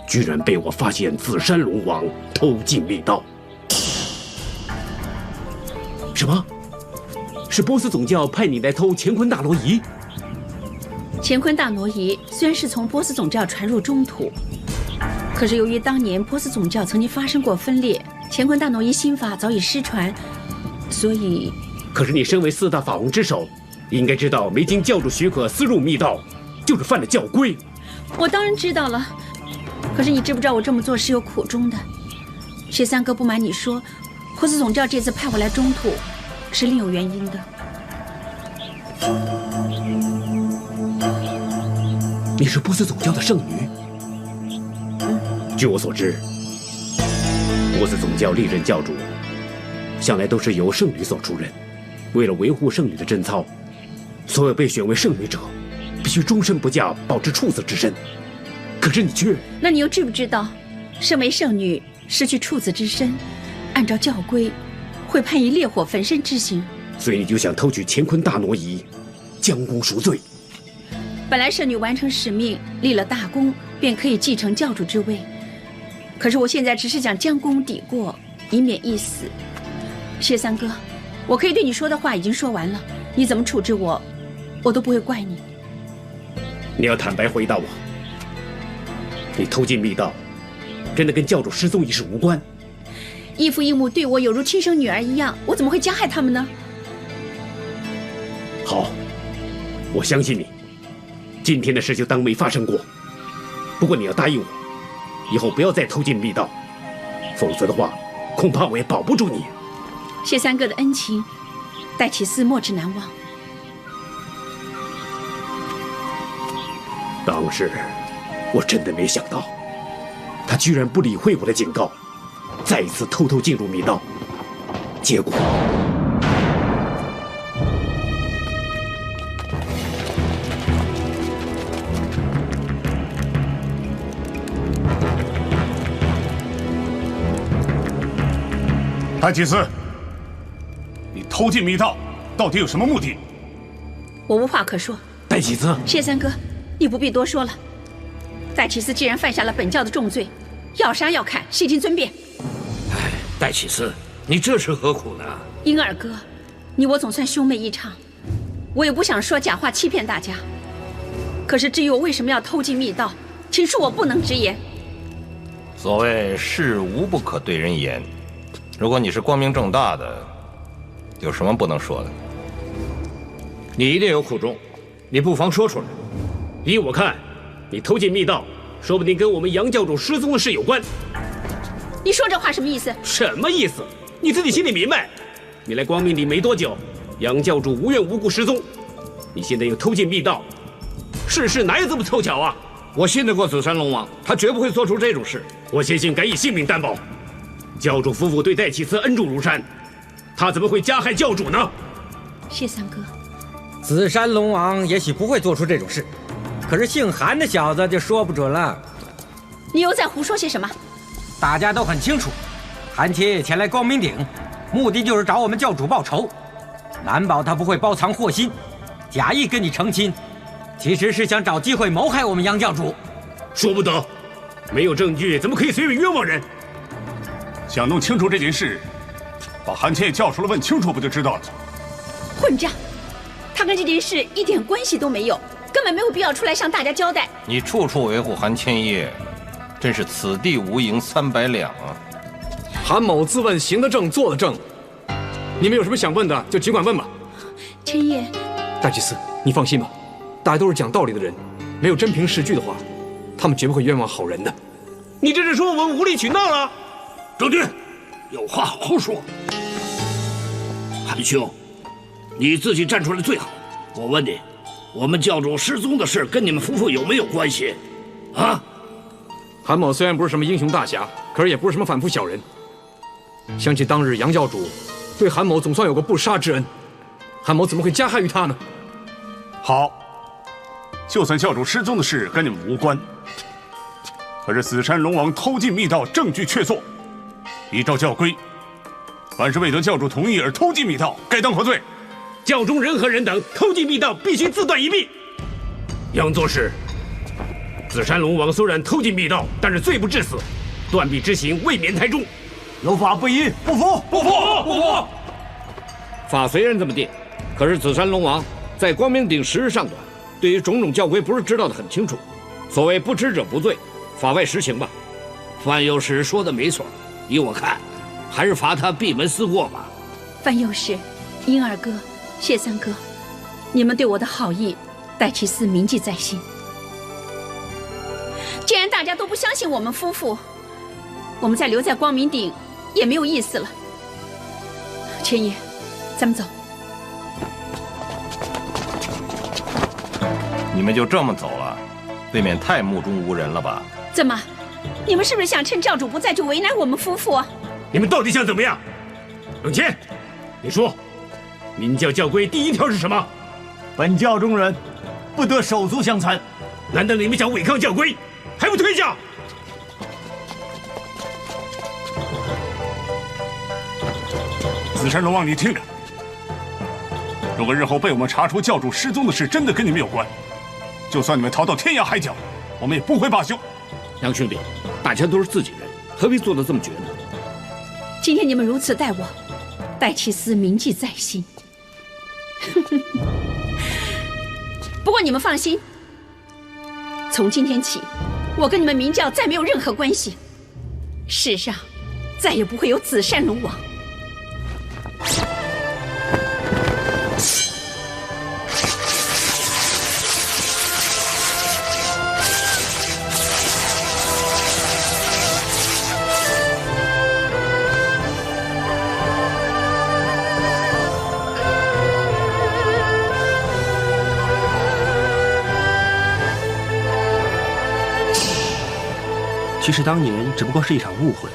居然被我发现紫山龙王偷进密道。什么？是波斯总教派你来偷乾坤大挪移？乾坤大挪移虽然是从波斯总教传入中土，可是由于当年波斯总教曾经发生过分裂，乾坤大挪移心法早已失传，所以……可是你身为4大法王之首，应该知道没经教主许可私入密道，就是犯了教规。我当然知道了，可是你知不知道我这么做是有苦衷的？薛三哥，不瞒你说，波斯总教这次派我来中土，是另有原因的。你是波斯总教的圣女？据我所知，波斯总教历任教主向来都是由圣女所出任。为了维护圣女的贞操，所有被选为圣女者必须终身不嫁，保持处子之身。可是你却……那你又知不知道，身为圣女失去处子之身，按照教规会判以烈火焚身之刑。所以你就想偷取乾坤大挪移，将功赎罪。本来圣女完成使命，立了大功，便可以继承教主之位。可是我现在只是想将功抵过，以免一死。薛三哥，我可以对你说的话已经说完了，你怎么处置我，我都不会怪你。你要坦白回答我，你偷进密道，真的跟教主失踪一事无关？异父异母对我有如亲生女儿一样，我怎么会加害他们呢？好，我相信你。今天的事就当没发生过。不过你要答应我，以后不要再偷进密道，否则的话，恐怕我也保不住你。谢三哥的恩情，待启嗣莫齿难忘。当时我真的没想到，他居然不理会我的警告，再一次偷偷进入密道。结果，戴祭司，你偷进密道，到底有什么目的？我无话可说。戴祭司，谢三哥，你不必多说了。戴启司既然犯下了本教的重罪，要杀要砍，悉听尊便。哎，戴启司，你这是何苦呢？婴儿哥，你我总算兄妹一场，我也不想说假话欺骗大家。可是至于我为什么要偷进密道，请恕我不能直言。所谓事无不可对人言，如果你是光明正大的，有什么不能说的？你一定有苦衷，你不妨说出来。依我看，你偷进密道，说不定跟我们杨教主失踪的事有关。你说这话什么意思？什么意思？你自己心里明白。你来光明顶没多久，杨教主无缘无故失踪，你现在又偷进密道，世事哪有这么凑巧啊？我信得过紫山龙王，他绝不会做出这种事。我谢信敢以性命担保，教主夫妇对戴启司恩重如山，他怎么会加害教主呢？谢三哥，紫山龙王也许不会做出这种事，可是姓韩的小子就说不准了。你又在胡说些什么？大家都很清楚，韩七前来光明顶，目的就是找我们教主报仇，难保他不会包藏祸心，假意跟你成亲，其实是想找机会谋害我们杨教主。说不得，没有证据怎么可以随便冤枉人？想弄清楚这件事，把韩千也叫出来问清楚不就知道了？混账！他跟这件事一点关系都没有，根本没有必要出来向大家交代。你处处维护韩千叶，真是此地无银300两啊！韩某自问行得正，坐得正，你们有什么想问的就尽管问吧。千叶，大祭司，你放心吧，大家都是讲道理的人，没有真凭实据的话，他们绝不会冤枉好人的。你这是说我们无理取闹了？周军，有话好好说。韩兄，你自己站出来最好。我问你，我们教主失踪的事跟你们夫妇有没有关系？啊？韩某虽然不是什么英雄大侠，可是也不是什么反复小人。想起当日杨教主对韩某总算有个不杀之恩，韩某怎么会加害于他呢？好，就算教主失踪的事跟你们无关，可是紫山龙王偷进密道，证据确凿。依照教规，凡是未得教主同意而偷进密道，该当何罪？教中人和人等偷进密道，必须自断一臂。杨作事，紫山龙王虽然偷进密道，但是罪不至死，断臂之刑未免太重。有法不依，不服！不服！不服！法虽然这么定，可是紫山龙王在光明顶时日尚短，对于种种教规不是知道的很清楚。所谓不知者不罪，法外实行吧。范有时说的没错，依我看，还是罚他闭门思过吧。范有时、婴儿哥、谢三哥，你们对我的好意，戴启司铭记在心。既然大家都不相信我们夫妇，我们再留在光明顶也没有意思了。千叶，咱们走。你们就这么走了，未免太目中无人了吧？怎么，你们是不是想趁教主不在就为难我们夫妇啊？你们到底想怎么样？永谦，你说，明教教规第1条是什么？本教中人不得手足相残。难道你们想违抗教规，还不退下？紫山龙王，你听着，如果日后被我们查出教主失踪的事真的跟你们有关，就算你们逃到天涯海角，我们也不会罢休。杨兄弟，大家都是自己人，何必做得这么绝呢？今天你们如此待我，戴启司铭记在心。不过你们放心，从今天起，我跟你们明教再没有任何关系，世上再也不会有紫山龙王。其实当年只不过是一场误会，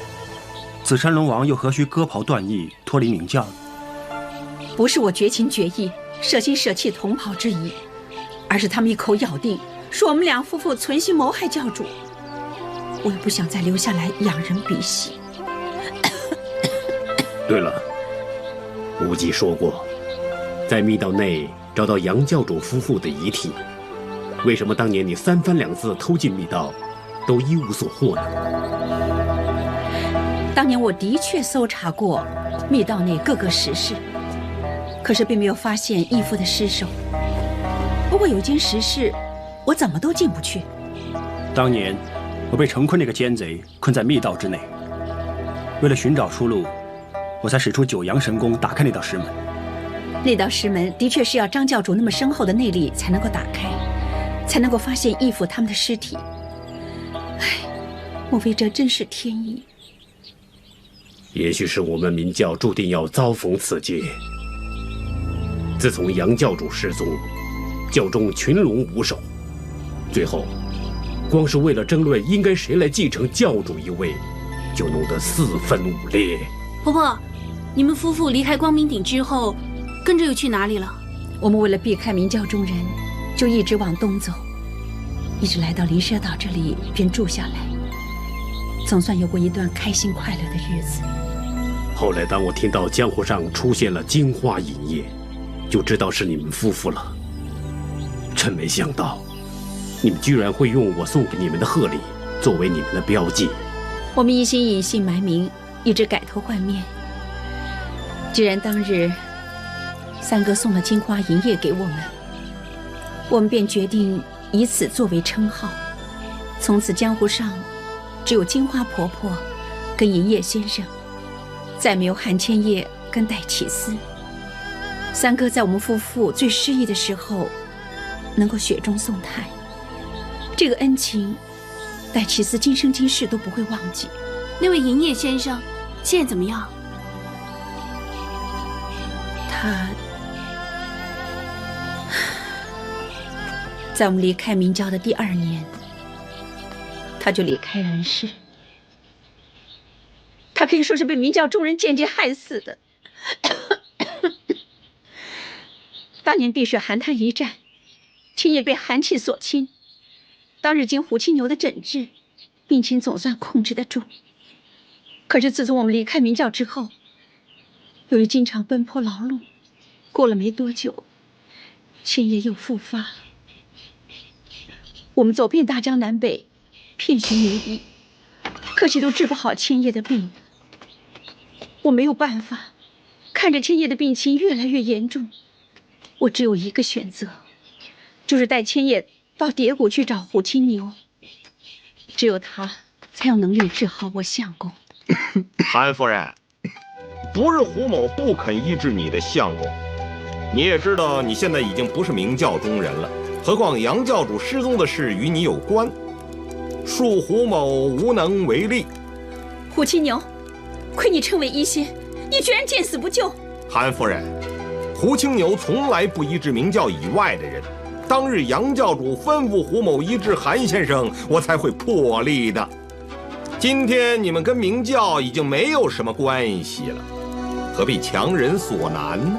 紫山龙王又何须割袍断义，脱离明教呢？不是我绝情绝义、舍心舍气同袍之谊，而是他们一口咬定说我们两夫妇存心谋害教主。我也不想再留下来仰人鼻息。对了，无忌说过，在密道内找到杨教主夫妇的遗体。为什么当年你3番2次偷进密道，都一无所获呢？当年我的确搜查过密道内各个石室，可是并没有发现义父的尸首。不过有一间石室，我怎么都进不去。当年我被程坤那个奸贼困在密道之内，为了寻找出路，我才使出9阳神功打开那道石门。那道石门的确是要张教主那么深厚的内力才能够打开，才能够发现义父他们的尸体。唉，莫非这真是天意？也许是我们明教注定要遭逢此劫。自从杨教主失踪，教中群龙无首，最后光是为了争论应该谁来继承教主一位，就弄得4分5裂。婆婆，你们夫妇离开光明顶之后，跟着又去哪里了？我们为了避开明教中人，就一直往东走，一直来到离舍岛这里便住下来，总算有过一段开心快乐的日子。后来当我听到江湖上出现了金花银叶，就知道是你们夫妇了。真没想到，你们居然会用我送给你们的贺礼作为你们的标记。我们一心隐姓埋名，一直改头换面。既然当日三哥送了金花银叶给我们，我们便决定以此作为称号。从此江湖上只有金花婆婆跟银叶先生，再没有韩千叶跟戴启思。三哥在我们夫妇最失意的时候能够雪中送炭，这个恩情戴启思今生今世都不会忘记。那位银叶先生现在怎么样？他在我们离开明教的第2年，他就离开人世。他可以说是被明教众人间接害死的。当年碧水寒潭一战，千叶被寒气所侵，当日经虎青牛的诊治，病情总算控制得住。可是自从我们离开明教之后，由于经常奔波劳碌，过了没多久，千叶又复发。我们走遍大江南北，遍寻名医，可惜都治不好千叶的病。我没有办法，看着千叶的病情越来越严重，我只有一个选择，就是带千叶到叠谷去找虎青牛，只有他才有能力治好我相公。韩夫人，不是胡某不肯医治你的相公，你也知道你现在已经不是明教中人了，何况杨教主失踪的事与你有关，恕胡某无能为力。虎青牛，亏你称为医仙，你居然见死不救！韩夫人，胡青牛从来不医治明教以外的人，当日杨教主吩咐胡某医治韩先生，我才会破例的。今天你们跟明教已经没有什么关系了，何必强人所难呢？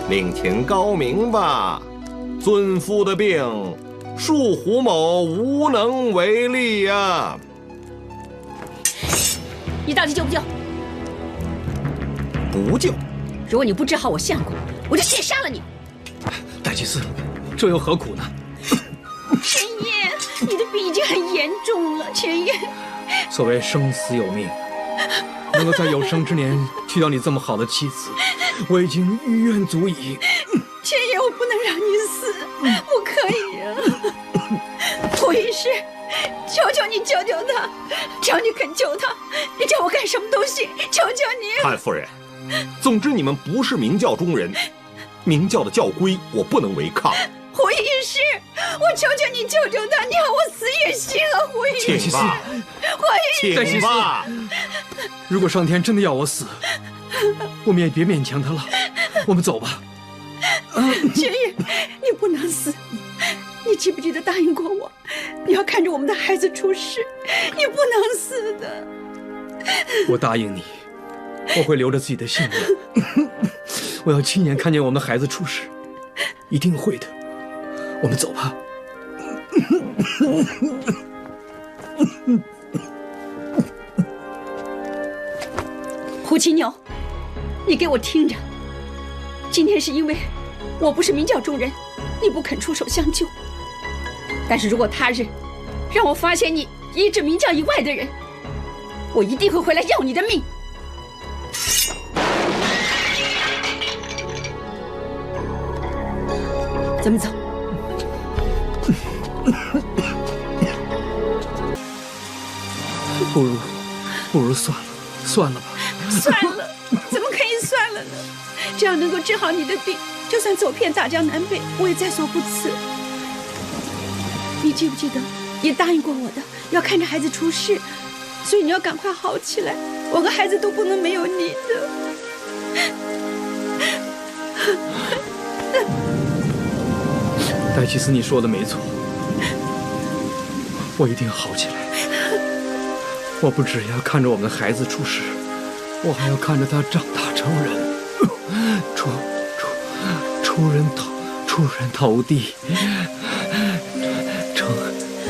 另请高明吧。尊夫的病，恕胡某无能为力呀。你到底救不救？不救。如果你不治好我相公，我就先杀了你。戴祭司，这又何苦呢？千叶，你的病已经很严重了，千叶。所谓生死有命，能够在有生之年娶到你这么好的妻子，我已经于愿足矣。千叶，我不能让你死，不可以啊！胡医师，求求你救救他！只要你肯救他，你叫我干什么都行，求求你！韩夫人，总之你们不是明教中人，明教的教规我不能违抗。胡医师，我求求你救救他，你要我死也行啊！胡医师，请吧，胡医师，请吧。如果上天真的要我死，我们也别勉强他了，我们走吧。千叶，你不能死，你记不记得答应过我，你要看着我们的孩子出事，你不能死的。我答应你，我会留着自己的性命。我要亲眼看见我们的孩子出事，一定会的。我们走吧。胡七牛，你给我听着，今天是因为我不是明教中人，你不肯出手相救。但是如果他日让我发现你医治明教以外的人，我一定会回来要你的命。咱们走。不如算了吧。算了，怎么可以算了呢？只要能够治好你的病，就算走遍大江南北，我也在所不辞。你记不记得，也答应过我的，要看着孩子出事，所以你要赶快好起来，我和孩子都不能没有你的。戴奇斯，你说的没错，我一定好起来。我不只要看着我们的孩子出事，我还要看着他长大成人，出人头地，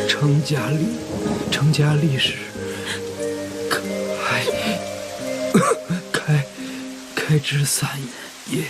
成家立室，开枝散叶。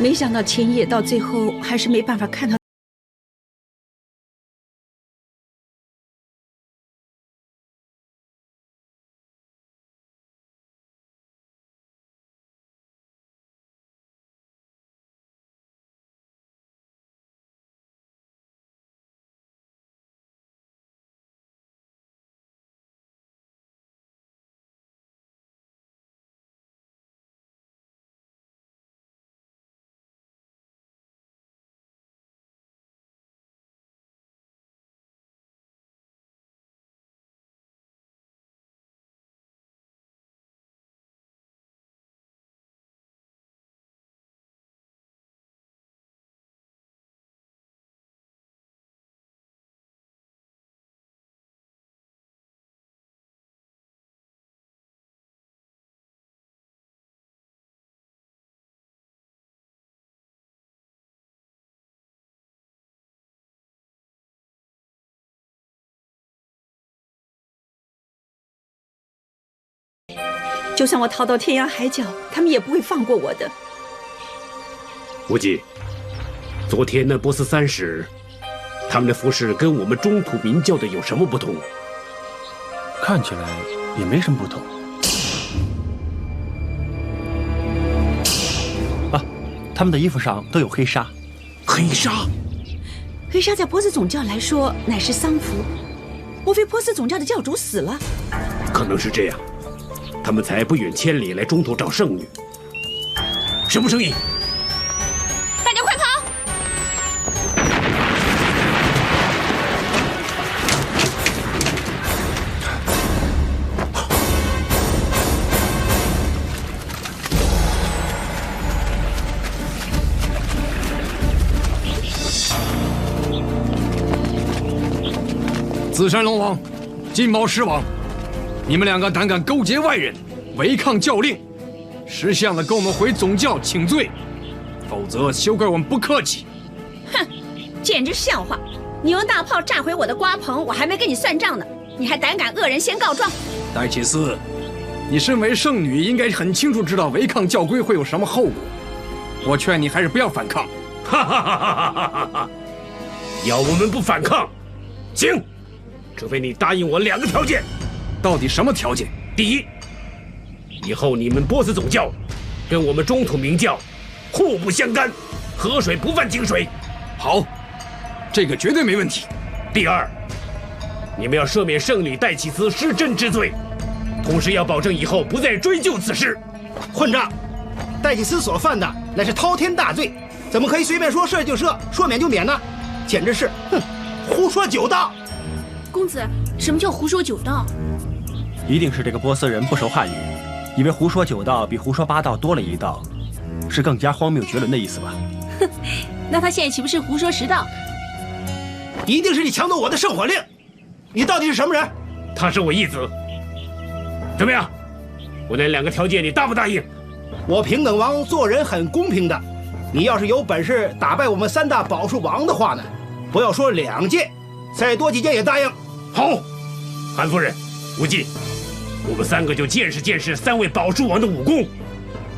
没想到千叶到最后还是没办法看到。就算我逃到天涯海角，他们也不会放过我的。无忌，昨天那波斯三使，他们的服饰跟我们中土明教的有什么不同？看起来也没什么不同。啊，他们的衣服上都有黑纱。黑纱？黑纱在波斯总教来说乃是丧服，莫非波斯总教的教主死了？可能是这样。他们才不远千里来中土找圣女，什么声音？大家快跑！紫山龙王，金毛狮王，你们两个胆敢勾结外人，违抗教令，识相的跟我们回总教请罪，否则休怪我们不客气。哼，简直笑话！你用大炮炸毁我的瓜棚，我还没跟你算账呢，你还胆敢恶人先告状？戴启思，你身为圣女，应该很清楚知道违抗教规会有什么后果。我劝你还是不要反抗。哈哈哈哈哈哈！要我们不反抗，行，除非你答应我2个条件。到底什么条件？第一，以后你们波斯总教跟我们中土明教互不相干，河水不犯井水。好，这个绝对没问题。第二，你们要赦免圣女戴启斯失贞之罪，同时要保证以后不再追究此事。混账！戴启斯所犯的乃是滔天大罪，怎么可以随便说赦就赦，说免就免呢？简直是，胡说九道！公子，什么叫胡说九道？一定是这个波斯人不熟汉语，以为胡说九道比胡说八道多了一道，是更加荒谬绝伦的意思吧？哼，那他现在岂不是胡说十道？一定是你抢走我的圣火令！你到底是什么人？他是我义子。怎么样？我那2个条件你答不答应？我平等王做人很公平的，你要是有本事打败我们3大宝术王的话呢，不要说2件，再多几件也答应。好，韩夫人，无忌，我们3个就见识见识3位宝术王的武功。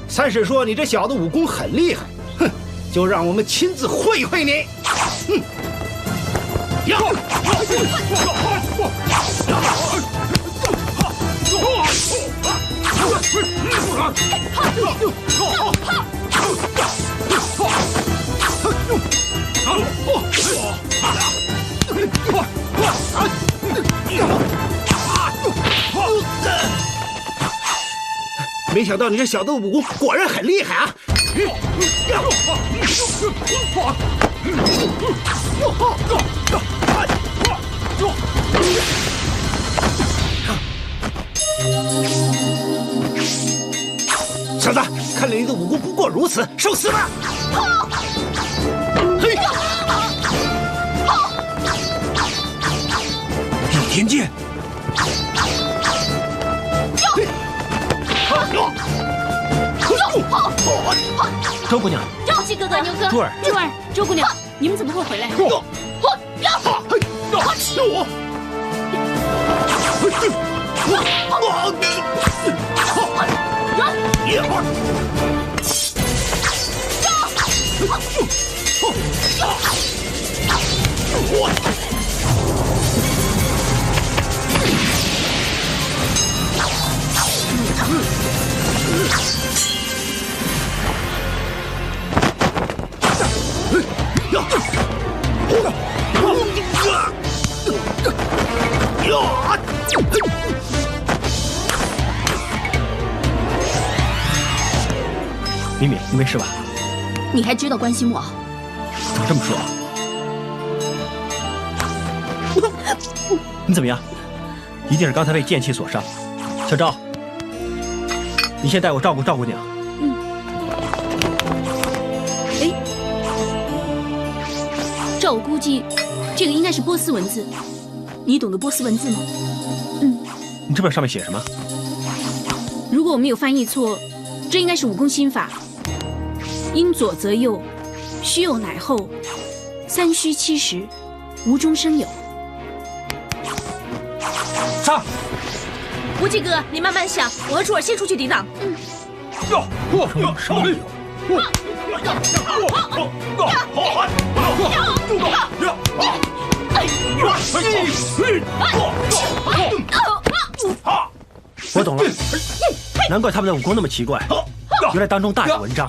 三婶说你这小子武功很厉害，哼，就让我们亲自会会你。哼！没想到你这小子的武功果然很厉害啊！小子，看来你的武功不过如此，受死吧！嘿，倚天剑。周姑娘，季哥哥、牛哥、珠儿、周姑娘，你们怎么会回来？敏敏，你没事吧？你还知道关心我？怎么这么说？你怎么样？一定是刚才被剑气所伤。小赵，你先带我照顾赵姑娘。哎，照我估计，这个应该是波斯文字。你懂得波斯文字吗？你知不知道上面写什么？如果我没有翻译错，这应该是武功心法。因左则右，虚有乃后，3虚7实，无中生有。上！无忌哥，你慢慢想，我和珠儿先出去抵挡。什么理由？我懂了，难怪他们的武功那么奇怪，原来当中大有文章。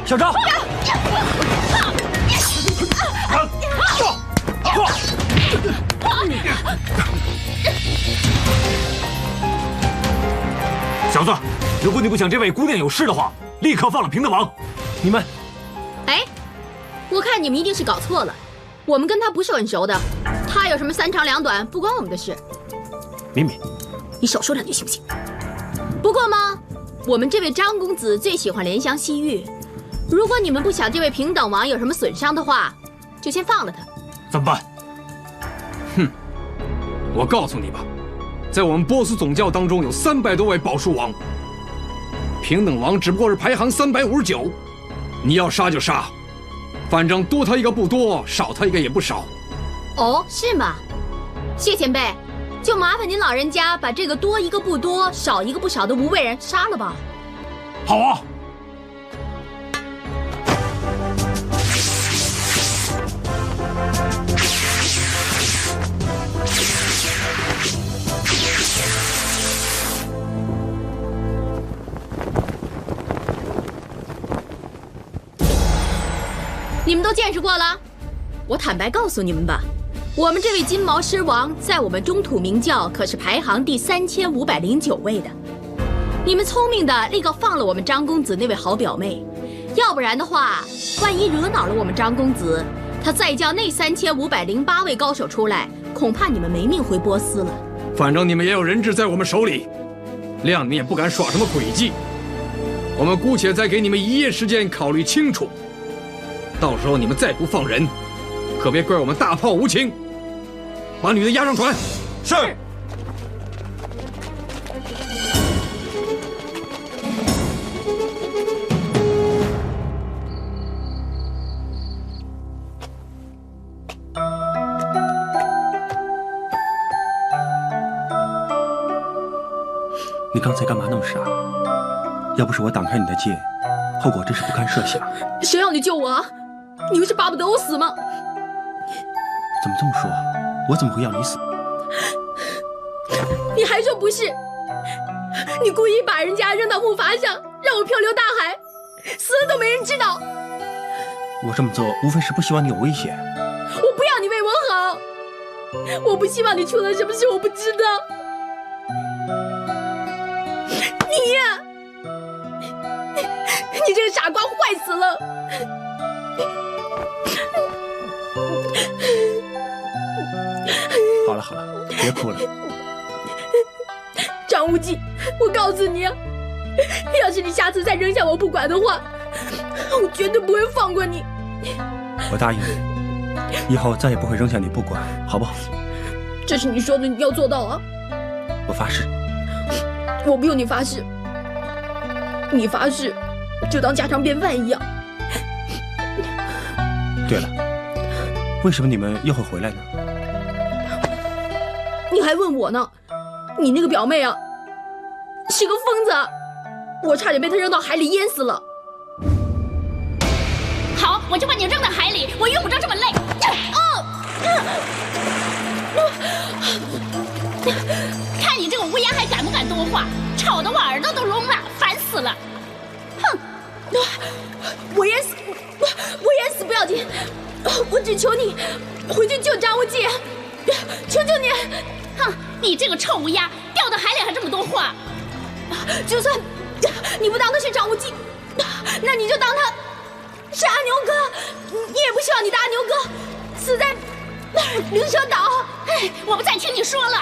小赵，小子，如果你不想这位姑娘有事的话，立刻放了平等王。你们，哎，我看你们一定是搞错了，我们跟他不是很熟的，他有什么3长2短，不关我们的事。敏敏，你少说2句行不行？不过嘛，我们这位张公子最喜欢怜香惜玉，如果你们不想这位平等王有什么损伤的话，就先放了他。怎么办？哼，我告诉你吧，在我们波斯总教当中有300多位宝术王，平等王只不过是排行359。你要杀就杀，反正多他一个不多，少他一个也不少。哦，是吗？谢前辈，就麻烦您老人家把这个多一个不多，少一个不少的无畏人杀了吧。好啊。你们都见识过了，我坦白告诉你们吧，我们这位金毛狮王在我们中土明教可是排行第3509位的。你们聪明的立刻放了我们张公子那位好表妹，要不然的话，万一惹恼了我们张公子，他再叫那3508位高手出来，恐怕你们没命回波斯了。反正你们也有人质在我们手里，谅你们也不敢耍什么诡计。我们姑且再给你们1夜时间考虑清楚。到时候你们再不放人，可别怪我们大炮无情。把女的押上船。是。你刚才干嘛那么傻？要不是我挡开你的剑，后果真是不堪设想。谁要你救我啊？你们是巴不得我死吗？怎么这么说？我怎么会要你死？你还说不是？你故意把人家扔到木筏上，让我漂流大海，死了都没人知道。我这么做无非是不希望你有危险。我不要你为我好，我不希望你出了什么事我不知道。你呀，你这个傻瓜，坏死了！好了好了，别哭了。张无忌，我告诉你啊，要是你下次再扔下我不管的话，我绝对不会放过你。我答应你，以后再也不会扔下你不管，好不好？这是你说的，你要做到啊！我发誓。我不用你发誓，你发誓就当家常便饭一样。对了，为什么你们又会回来呢？你还问我呢？你那个表妹啊，是个疯子，我差点被她扔到海里淹死了。好，我就把你扔到海里，我用不着这么累。看你这个乌鸦还敢不敢多话，吵得我耳朵都聋了，烦死了！哼，我淹死不要紧，我只求你回去救张无忌，求求你！哼，你这个臭乌鸦，掉到海里还这么多话。就算你不当他是张无忌，那你就当他是阿牛哥，你也不希望你的阿牛哥死在灵蛇岛。哎，我不再听你说了。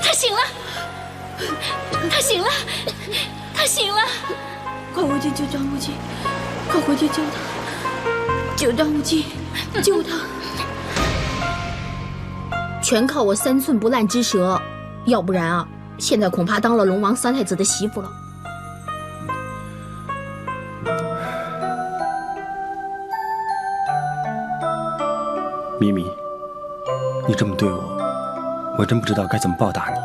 他醒了，他醒了，他醒了！快回去救张无忌，快回去救他，救张无忌，救他！全靠我3寸不烂之舌，要不然啊，现在恐怕当了龙王3太子的媳妇了。咪咪，你这么对我，我真不知道该怎么报答你。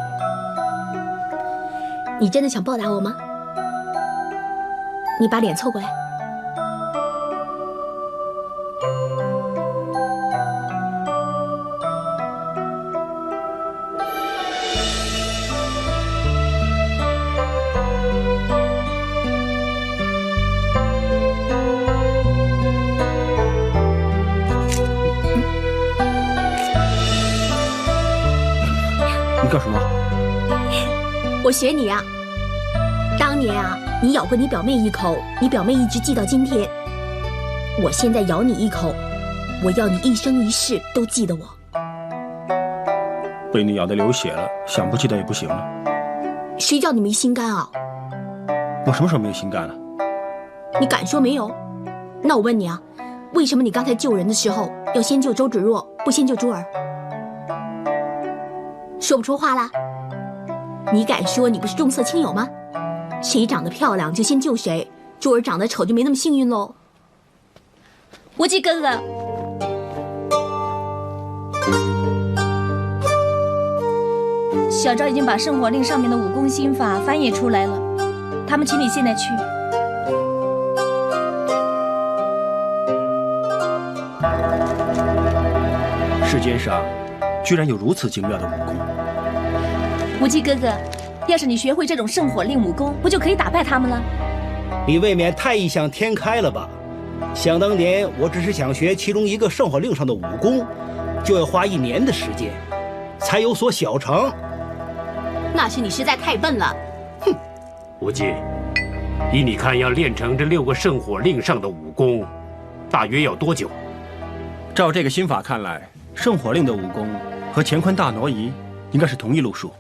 你真的想报答我吗？你把脸凑过来。你干什么？我学你啊！当年啊，你咬过你表妹一口，你表妹一直记到今天。我现在咬你一口，我要你一生一世都记得我。被你咬得流血了，想不记得也不行了。谁叫你没心肝啊？我什么时候没有心肝了？你敢说没有？那我问你啊，为什么你刚才救人的时候要先救周芷若，不先救珠儿？说不出话啦？你敢说你不是重色轻友吗？谁长得漂亮就先救谁，珠儿长得丑就没那么幸运喽。无忌哥哥，小昭已经把圣火令上面的武功心法翻译出来了，他们请你现在去。世间上居然有如此精妙的武功。无忌哥哥，要是你学会这种圣火令武功，不就可以打败他们了？你未免太异想天开了吧？想当年，我只是想学其中一个圣火令上的武功，就要花1年的时间，才有所小成。那是你实在太笨了。哼，无忌，依你看，要练成这6个圣火令上的武功，大约要多久？照这个心法看来，圣火令的武功和乾坤大挪移应该是同一路数。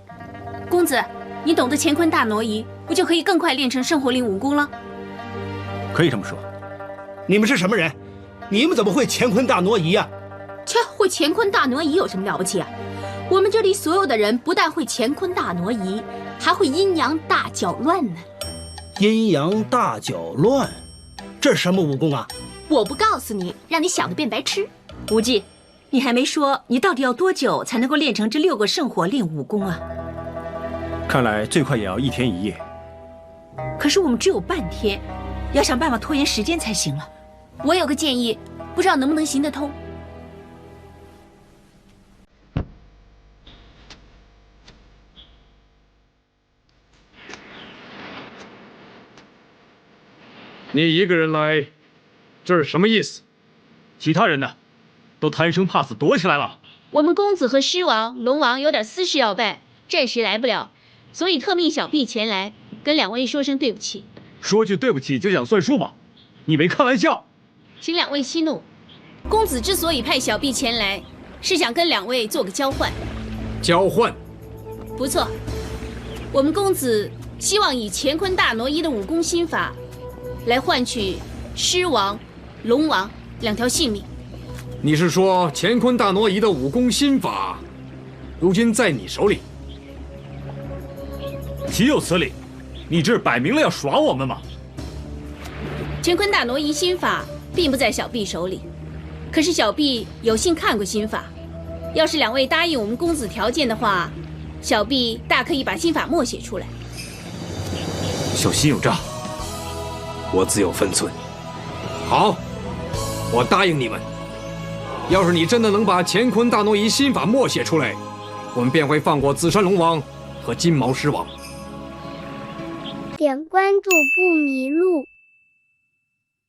公子，你懂得乾坤大挪移，不就可以更快练成圣火令武功了？可以这么说。你们是什么人？你们怎么会乾坤大挪移呀？切，会乾坤大挪移有什么了不起啊？我们这里所有的人不但会乾坤大挪移，还会阴阳大搅乱呢。阴阳大搅乱，这是什么武功啊？我不告诉你，让你想得变白痴。无忌，你还没说你到底要多久才能够练成这6个圣火令武功啊？看来最快也要1天1夜。可是我们只有半天，要想办法拖延时间才行了。我有个建议，不知道能不能行得通。你一个人来，这是什么意思？其他人呢？都贪生怕死躲起来了。我们公子和狮王、龙王有点私事要办，暂时来不了，所以特命小婢前来，跟2位说声对不起。说句对不起就想算数吗？你没开玩笑。请2位息怒。公子之所以派小婢前来，是想跟2位做个交换。交换？不错，我们公子希望以乾坤大挪移的武功心法，来换取狮王、龙王2条性命。你是说乾坤大挪移的武功心法，如今在你手里？岂有此理！你这摆明了要耍我们嘛！乾坤大挪移心法并不在小婢手里，可是小婢有幸看过心法。要是2位答应我们公子条件的话，小婢大可以把心法默写出来。小心有诈，我自有分寸。好，我答应你们。要是你真的能把乾坤大挪移心法默写出来，我们便会放过紫山龙王和金毛狮王。点关注不迷路。